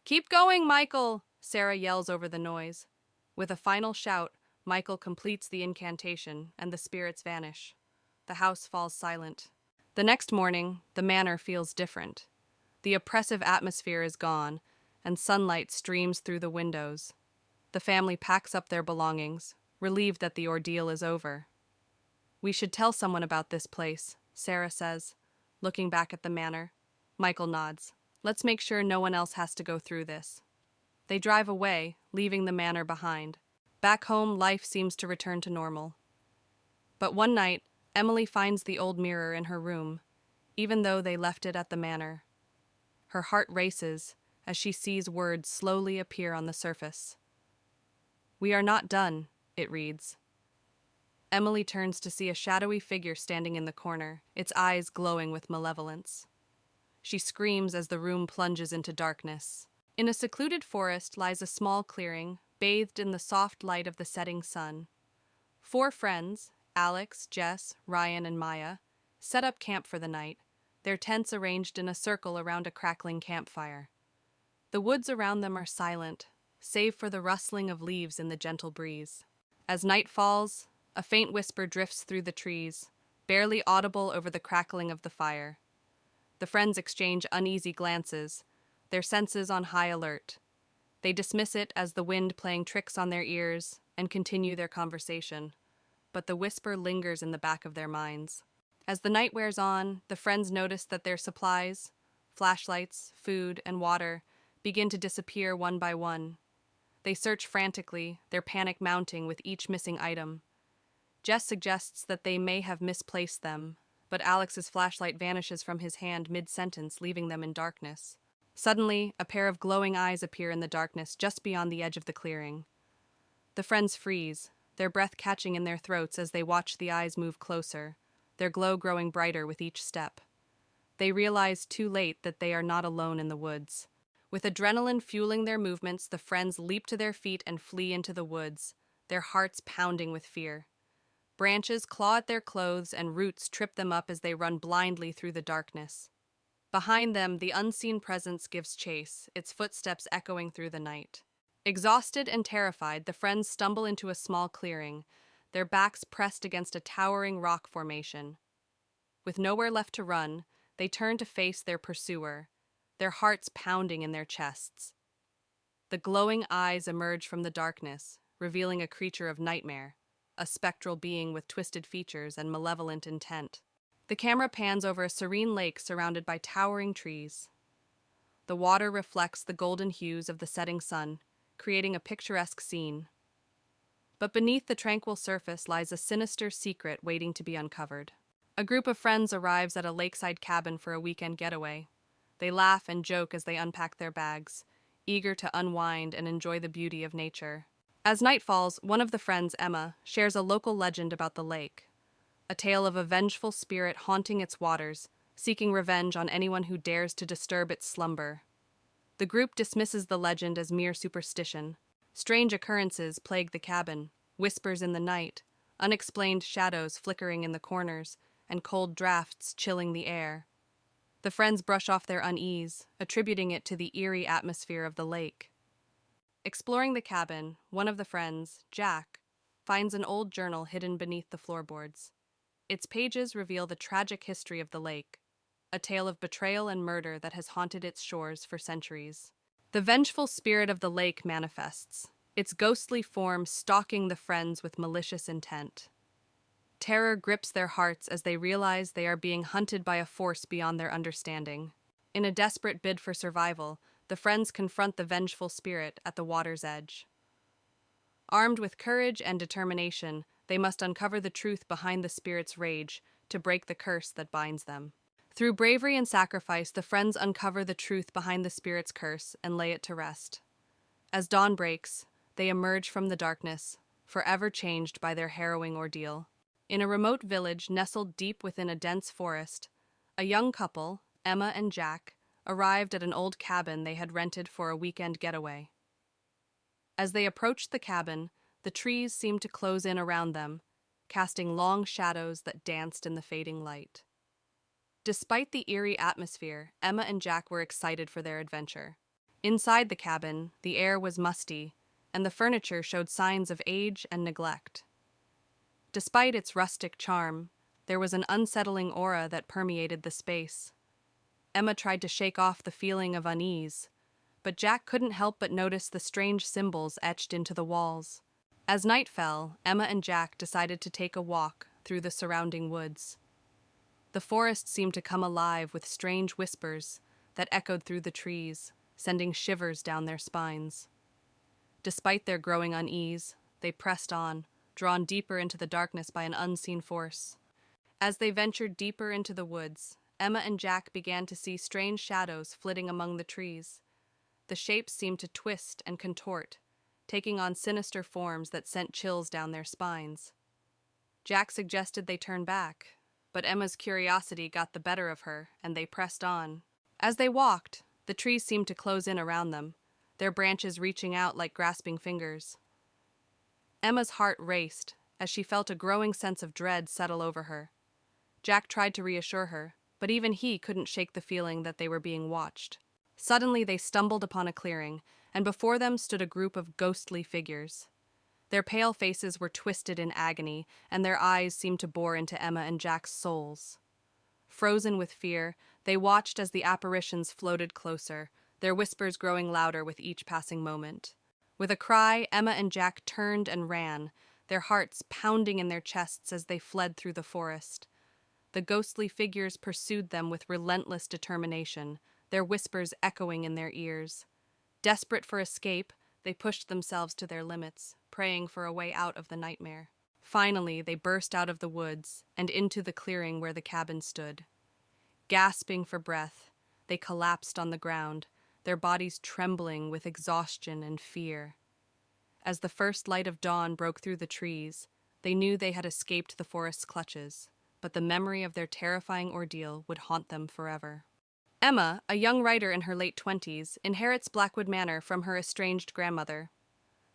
Keep going, Michael! Sarah yells over the noise. With a final shout, Michael completes the incantation, and the spirits vanish. The house falls silent. The next morning, the manor feels different. The oppressive atmosphere is gone, and sunlight streams through the windows. The family packs up their belongings, relieved that the ordeal is over. We should tell someone about this place, Sarah says, looking back at the manor. Michael nods. Let's make sure no one else has to go through this. They drive away, leaving the manor behind. Back home, life seems to return to normal. But one night, Emily finds the old mirror in her room, even though they left it at the manor. Her heart races as she sees words slowly appear on the surface. We are not done, it reads. Emily turns to see a shadowy figure standing in the corner, its eyes glowing with malevolence. She screams as the room plunges into darkness. In a secluded forest lies a small clearing, bathed in the soft light of the setting sun. 4 friends, Alex, Jess, Ryan, and Maya, set up camp for the night, their tents arranged in a circle around a crackling campfire. The woods around them are silent, save for the rustling of leaves in the gentle breeze. As night falls, a faint whisper drifts through the trees, barely audible over the crackling of the fire. The friends exchange uneasy glances, their senses on high alert. They dismiss it as the wind playing tricks on their ears and continue their conversation, but the whisper lingers in the back of their minds. As the night wears on, the friends notice that their supplies, flashlights, food, and water, begin to disappear one by one. They search frantically, their panic mounting with each missing item. Jess suggests that they may have misplaced them, but Alex's flashlight vanishes from his hand mid-sentence, leaving them in darkness. Suddenly, a pair of glowing eyes appear in the darkness just beyond the edge of the clearing. The friends freeze, their breath catching in their throats as they watch the eyes move closer, their glow growing brighter with each step. They realize too late that they are not alone in the woods. With adrenaline fueling their movements, the friends leap to their feet and flee into the woods, their hearts pounding with fear. Branches claw at their clothes and roots trip them up as they run blindly through the darkness. Behind them, the unseen presence gives chase, its footsteps echoing through the night. Exhausted and terrified, the friends stumble into a small clearing, their backs pressed against a towering rock formation. With nowhere left to run, they turn to face their pursuer, their hearts pounding in their chests. The glowing eyes emerge from the darkness, revealing a creature of nightmare, a spectral being with twisted features and malevolent intent. The camera pans over a serene lake surrounded by towering trees. The water reflects the golden hues of the setting sun, creating a picturesque scene. But beneath the tranquil surface lies a sinister secret waiting to be uncovered. A group of friends arrives at a lakeside cabin for a weekend getaway. They laugh and joke as they unpack their bags, eager to unwind and enjoy the beauty of nature. As night falls, one of the friends, Emma, shares a local legend about the lake. A tale of a vengeful spirit haunting its waters, seeking revenge on anyone who dares to disturb its slumber. The group dismisses the legend as mere superstition. Strange occurrences plague the cabin, whispers in the night, unexplained shadows flickering in the corners, and cold drafts chilling the air. The friends brush off their unease, attributing it to the eerie atmosphere of the lake. Exploring the cabin, one of the friends, Jack, finds an old journal hidden beneath the floorboards. Its pages reveal the tragic history of the lake, a tale of betrayal and murder that has haunted its shores for centuries. The vengeful spirit of the lake manifests, its ghostly form stalking the friends with malicious intent. Terror grips their hearts as they realize they are being hunted by a force beyond their understanding. In a desperate bid for survival, the friends confront the vengeful spirit at the water's edge. Armed with courage and determination, they must uncover the truth behind the spirit's rage to break the curse that binds them. Through bravery and sacrifice, the friends uncover the truth behind the spirit's curse and lay it to rest. As dawn breaks, they emerge from the darkness, forever changed by their harrowing ordeal. In a remote village nestled deep within a dense forest, a young couple, Emma and Jack, arrived at an old cabin they had rented for a weekend getaway. As they approached the cabin, the trees seemed to close in around them, casting long shadows that danced in the fading light. Despite the eerie atmosphere, Emma and Jack were excited for their adventure. Inside the cabin, the air was musty, and the furniture showed signs of age and neglect. Despite its rustic charm, there was an unsettling aura that permeated the space. Emma tried to shake off the feeling of unease, but Jack couldn't help but notice the strange symbols etched into the walls. As night fell, Emma and Jack decided to take a walk through the surrounding woods. The forest seemed to come alive with strange whispers that echoed through the trees, sending shivers down their spines. Despite their growing unease, they pressed on, drawn deeper into the darkness by an unseen force. As they ventured deeper into the woods, Emma and Jack began to see strange shadows flitting among the trees. The shapes seemed to twist and contort, taking on sinister forms that sent chills down their spines. Jack suggested they turn back, but Emma's curiosity got the better of her, and they pressed on. As they walked, the trees seemed to close in around them, their branches reaching out like grasping fingers. Emma's heart raced as she felt a growing sense of dread settle over her. Jack tried to reassure her, but even he couldn't shake the feeling that they were being watched. Suddenly they stumbled upon a clearing, and before them stood a group of ghostly figures. Their pale faces were twisted in agony, and their eyes seemed to bore into Emma and Jack's souls. Frozen with fear, they watched as the apparitions floated closer, their whispers growing louder with each passing moment. With a cry, Emma and Jack turned and ran, their hearts pounding in their chests as they fled through the forest. The ghostly figures pursued them with relentless determination, their whispers echoing in their ears. Desperate for escape, they pushed themselves to their limits, praying for a way out of the nightmare. Finally, they burst out of the woods and into the clearing where the cabin stood. Gasping for breath, they collapsed on the ground, their bodies trembling with exhaustion and fear. As the first light of dawn broke through the trees, they knew they had escaped the forest's clutches, but the memory of their terrifying ordeal would haunt them forever. Emma, a young writer in her late 20s, inherits Blackwood Manor from her estranged grandmother.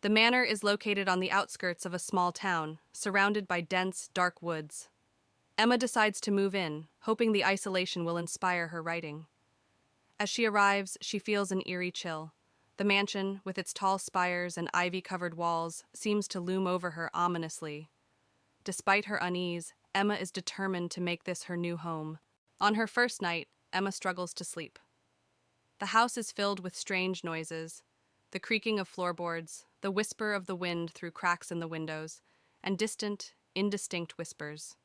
The manor is located on the outskirts of a small town, surrounded by dense, dark woods. Emma decides to move in, hoping the isolation will inspire her writing. As she arrives, she feels an eerie chill. The mansion, with its tall spires and ivy-covered walls, seems to loom over her ominously. Despite her unease, Emma is determined to make this her new home. On her first night, Emma struggles to sleep. The house is filled with strange noises, the creaking of floorboards, the whisper of the wind through cracks in the windows, and distant, indistinct whispers.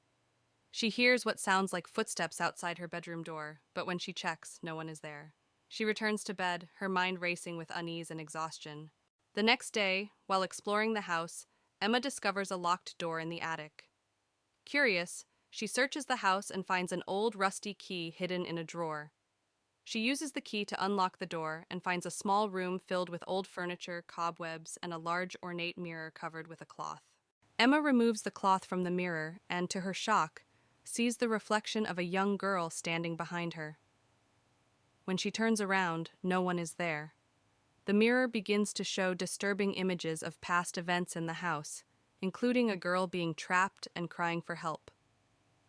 She hears what sounds like footsteps outside her bedroom door, but when she checks, no one is there. She returns to bed, her mind racing with unease and exhaustion. The next day, while exploring the house, Emma discovers a locked door in the attic. Curious, she searches the house and finds an old rusty key hidden in a drawer. She uses the key to unlock the door and finds a small room filled with old furniture, cobwebs, and a large ornate mirror covered with a cloth. Emma removes the cloth from the mirror and, to her shock, sees the reflection of a young girl standing behind her. When she turns around, no one is there. The mirror begins to show disturbing images of past events in the house, including a girl being trapped and crying for help.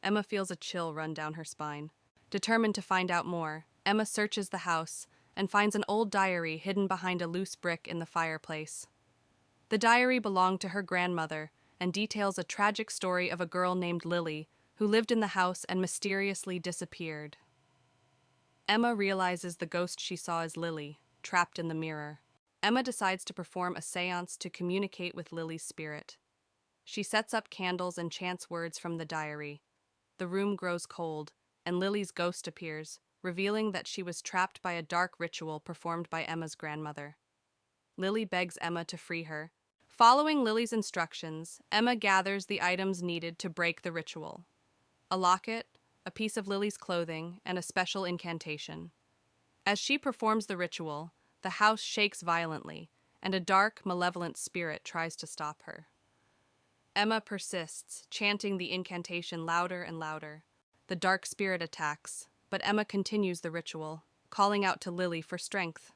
Emma feels a chill run down her spine. Determined to find out more, Emma searches the house and finds an old diary hidden behind a loose brick in the fireplace. The diary belonged to her grandmother and details a tragic story of a girl named Lily who lived in the house and mysteriously disappeared. Emma realizes the ghost she saw is Lily, trapped in the mirror. Emma decides to perform a seance to communicate with Lily's spirit. She sets up candles and chants words from the diary. The room grows cold, and Lily's ghost appears, revealing that she was trapped by a dark ritual performed by Emma's grandmother. Lily begs Emma to free her. Following Lily's instructions, Emma gathers the items needed to break the ritual: a locket, a piece of Lily's clothing, and a special incantation. As she performs the ritual, the house shakes violently, and a dark, malevolent spirit tries to stop her. Emma persists, chanting the incantation louder and louder. The dark spirit attacks, but Emma continues the ritual, calling out to Lily for strength.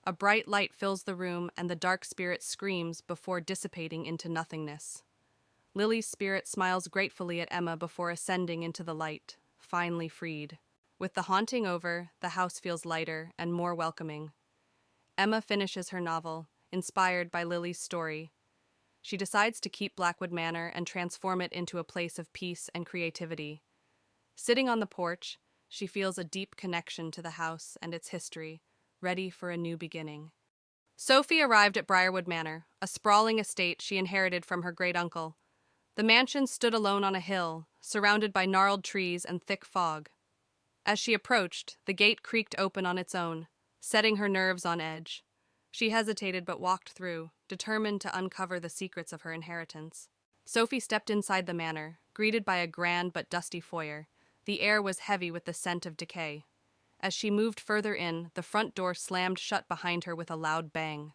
A bright light fills the room, and the dark spirit screams before dissipating into nothingness. Lily's spirit smiles gratefully at Emma before ascending into the light, finally freed. With the haunting over, the house feels lighter and more welcoming. Emma finishes her novel, inspired by Lily's story. She decides to keep Blackwood Manor and transform it into a place of peace and creativity. Sitting on the porch, she feels a deep connection to the house and its history, ready for a new beginning. Sophie arrived at Briarwood Manor, a sprawling estate she inherited from her great-uncle. The mansion stood alone on a hill, surrounded by gnarled trees and thick fog. As she approached, the gate creaked open on its own, setting her nerves on edge. She hesitated but walked through, determined to uncover the secrets of her inheritance. Sophie stepped inside the manor, greeted by a grand but dusty foyer. The air was heavy with the scent of decay. As she moved further in, the front door slammed shut behind her with a loud bang.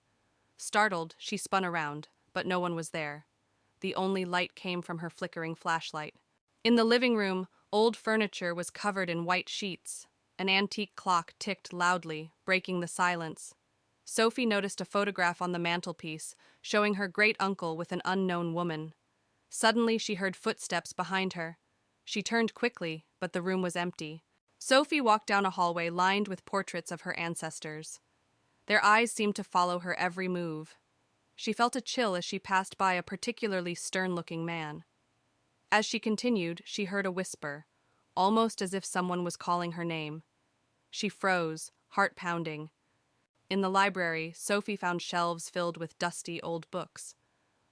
Startled, she spun around, but no one was there. The only light came from her flickering flashlight. In the living room, old furniture was covered in white sheets. An antique clock ticked loudly, breaking the silence. Sophie noticed a photograph on the mantelpiece, showing her great-uncle with an unknown woman. Suddenly, she heard footsteps behind her. She turned quickly, but the room was empty. Sophie walked down a hallway lined with portraits of her ancestors. Their eyes seemed to follow her every move. She felt a chill as she passed by a particularly stern-looking man. As she continued, she heard a whisper, almost as if someone was calling her name. She froze, heart pounding. In the library, Sophie found shelves filled with dusty old books.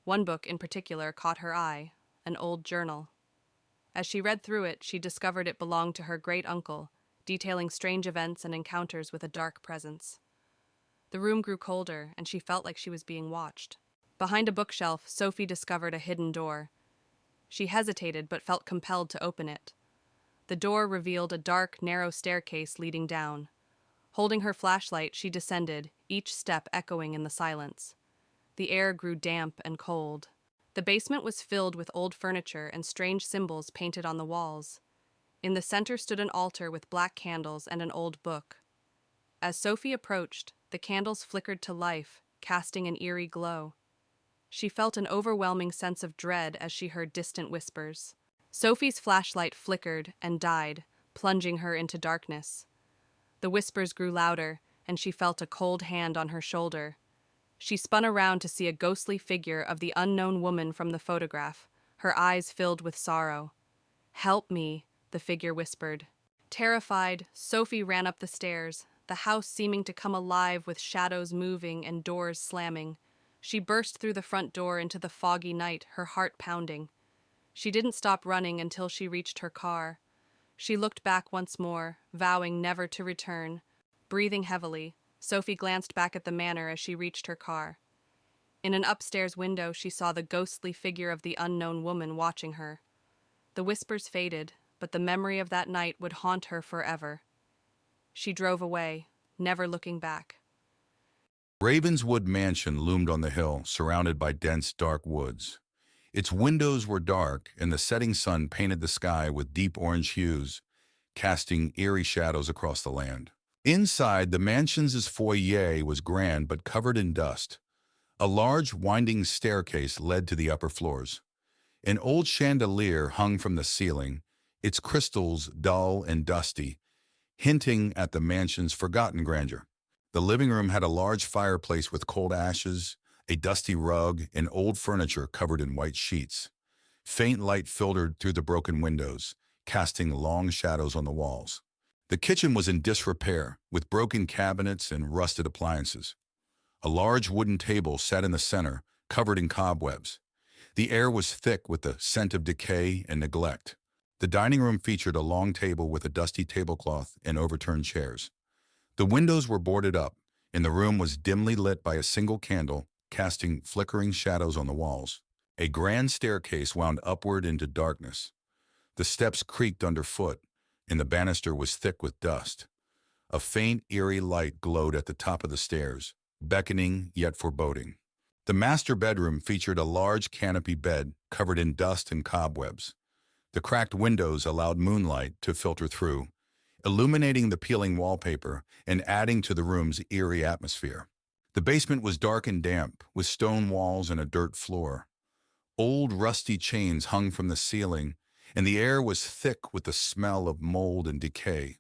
One book in particular caught her eye, an old journal. As she read through it, she discovered it belonged to her great-uncle, detailing strange events and encounters with a dark presence. The room grew colder, and she felt like she was being watched. Behind a bookshelf, Sophie discovered a hidden door. She hesitated but felt compelled to open it. The door revealed a dark, narrow staircase leading down. Holding her flashlight, she descended, each step echoing in the silence. The air grew damp and cold. The basement was filled with old furniture and strange symbols painted on the walls. In the center stood an altar with black candles and an old book. As Sophie approached, the candles flickered to life, casting an eerie glow. She felt an overwhelming sense of dread as she heard distant whispers. Sophie's flashlight flickered and died, plunging her into darkness. The whispers grew louder, and she felt a cold hand on her shoulder. She spun around to see a ghostly figure of the unknown woman from the photograph, her eyes filled with sorrow. "Help me," the figure whispered. Terrified, Sophie ran up the stairs, the house seeming to come alive with shadows moving and doors slamming. She burst through the front door into the foggy night, her heart pounding. She didn't stop running until she reached her car. She looked back once more, vowing never to return. Breathing heavily, Sophie glanced back at the manor as she reached her car. In an upstairs window, she saw the ghostly figure of the unknown woman watching her. The whispers faded, but the memory of that night would haunt her forever. She drove away, never looking back. Ravenswood Mansion loomed on the hill, surrounded by dense, dark woods. Its windows were dark, and the setting sun painted the sky with deep orange hues, casting eerie shadows across the land. Inside, the mansion's foyer was grand but covered in dust. A large, winding staircase led to the upper floors. An old chandelier hung from the ceiling, its crystals dull and dusty, hinting at the mansion's forgotten grandeur. The living room had a large fireplace with cold ashes, a dusty rug, and old furniture covered in white sheets. Faint light filtered through the broken windows, casting long shadows on the walls. The kitchen was in disrepair, with broken cabinets and rusted appliances. A large wooden table sat in the center, covered in cobwebs. The air was thick with the scent of decay and neglect. The dining room featured a long table with a dusty tablecloth and overturned chairs. The windows were boarded up, and the room was dimly lit by a single candle, casting flickering shadows on the walls. A grand staircase wound upward into darkness. The steps creaked underfoot, and the banister was thick with dust. A faint, eerie light glowed at the top of the stairs, beckoning yet foreboding. The master bedroom featured a large canopy bed covered in dust and cobwebs. The cracked windows allowed moonlight to filter through, illuminating the peeling wallpaper and adding to the room's eerie atmosphere. The basement was dark and damp, with stone walls and a dirt floor. Old rusty chains hung from the ceiling, and the air was thick with the smell of mold and decay.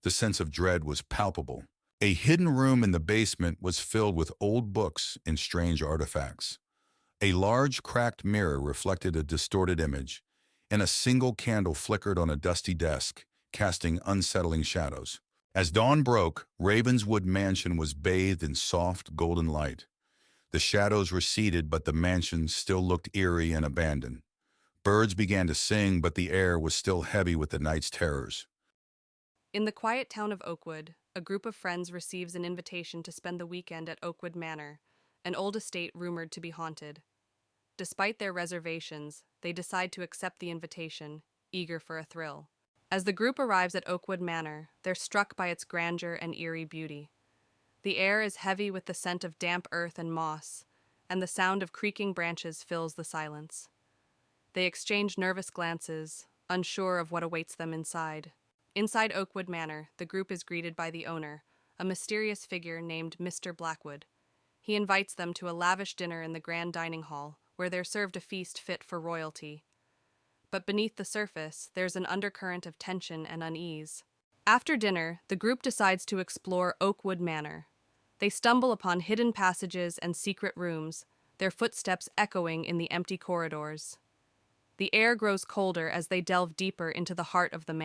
The sense of dread was palpable. A hidden room in the basement was filled with old books and strange artifacts. A large cracked mirror reflected a distorted image, and a single candle flickered on a dusty desk, casting unsettling shadows. As dawn broke, Ravenswood Mansion was bathed in soft, golden light. The shadows receded, but the mansion still looked eerie and abandoned. Birds began to sing, but the air was still heavy with the night's terrors. In the quiet town of Oakwood, a group of friends receives an invitation to spend the weekend at Oakwood Manor, an old estate rumored to be haunted. Despite their reservations, they decide to accept the invitation, eager for a thrill. As the group arrives at Oakwood Manor, they're struck by its grandeur and eerie beauty. The air is heavy with the scent of damp earth and moss, and the sound of creaking branches fills the silence. They exchange nervous glances, unsure of what awaits them inside. Inside Oakwood Manor, the group is greeted by the owner, a mysterious figure named Mr. Blackwood. He invites them to a lavish dinner in the grand dining hall, where they're served a feast fit for royalty. But beneath the surface, there's an undercurrent of tension and unease. After dinner, the group decides to explore Oakwood Manor. They stumble upon hidden passages and secret rooms, their footsteps echoing in the empty corridors. The air grows colder as they delve deeper into the heart of the manor.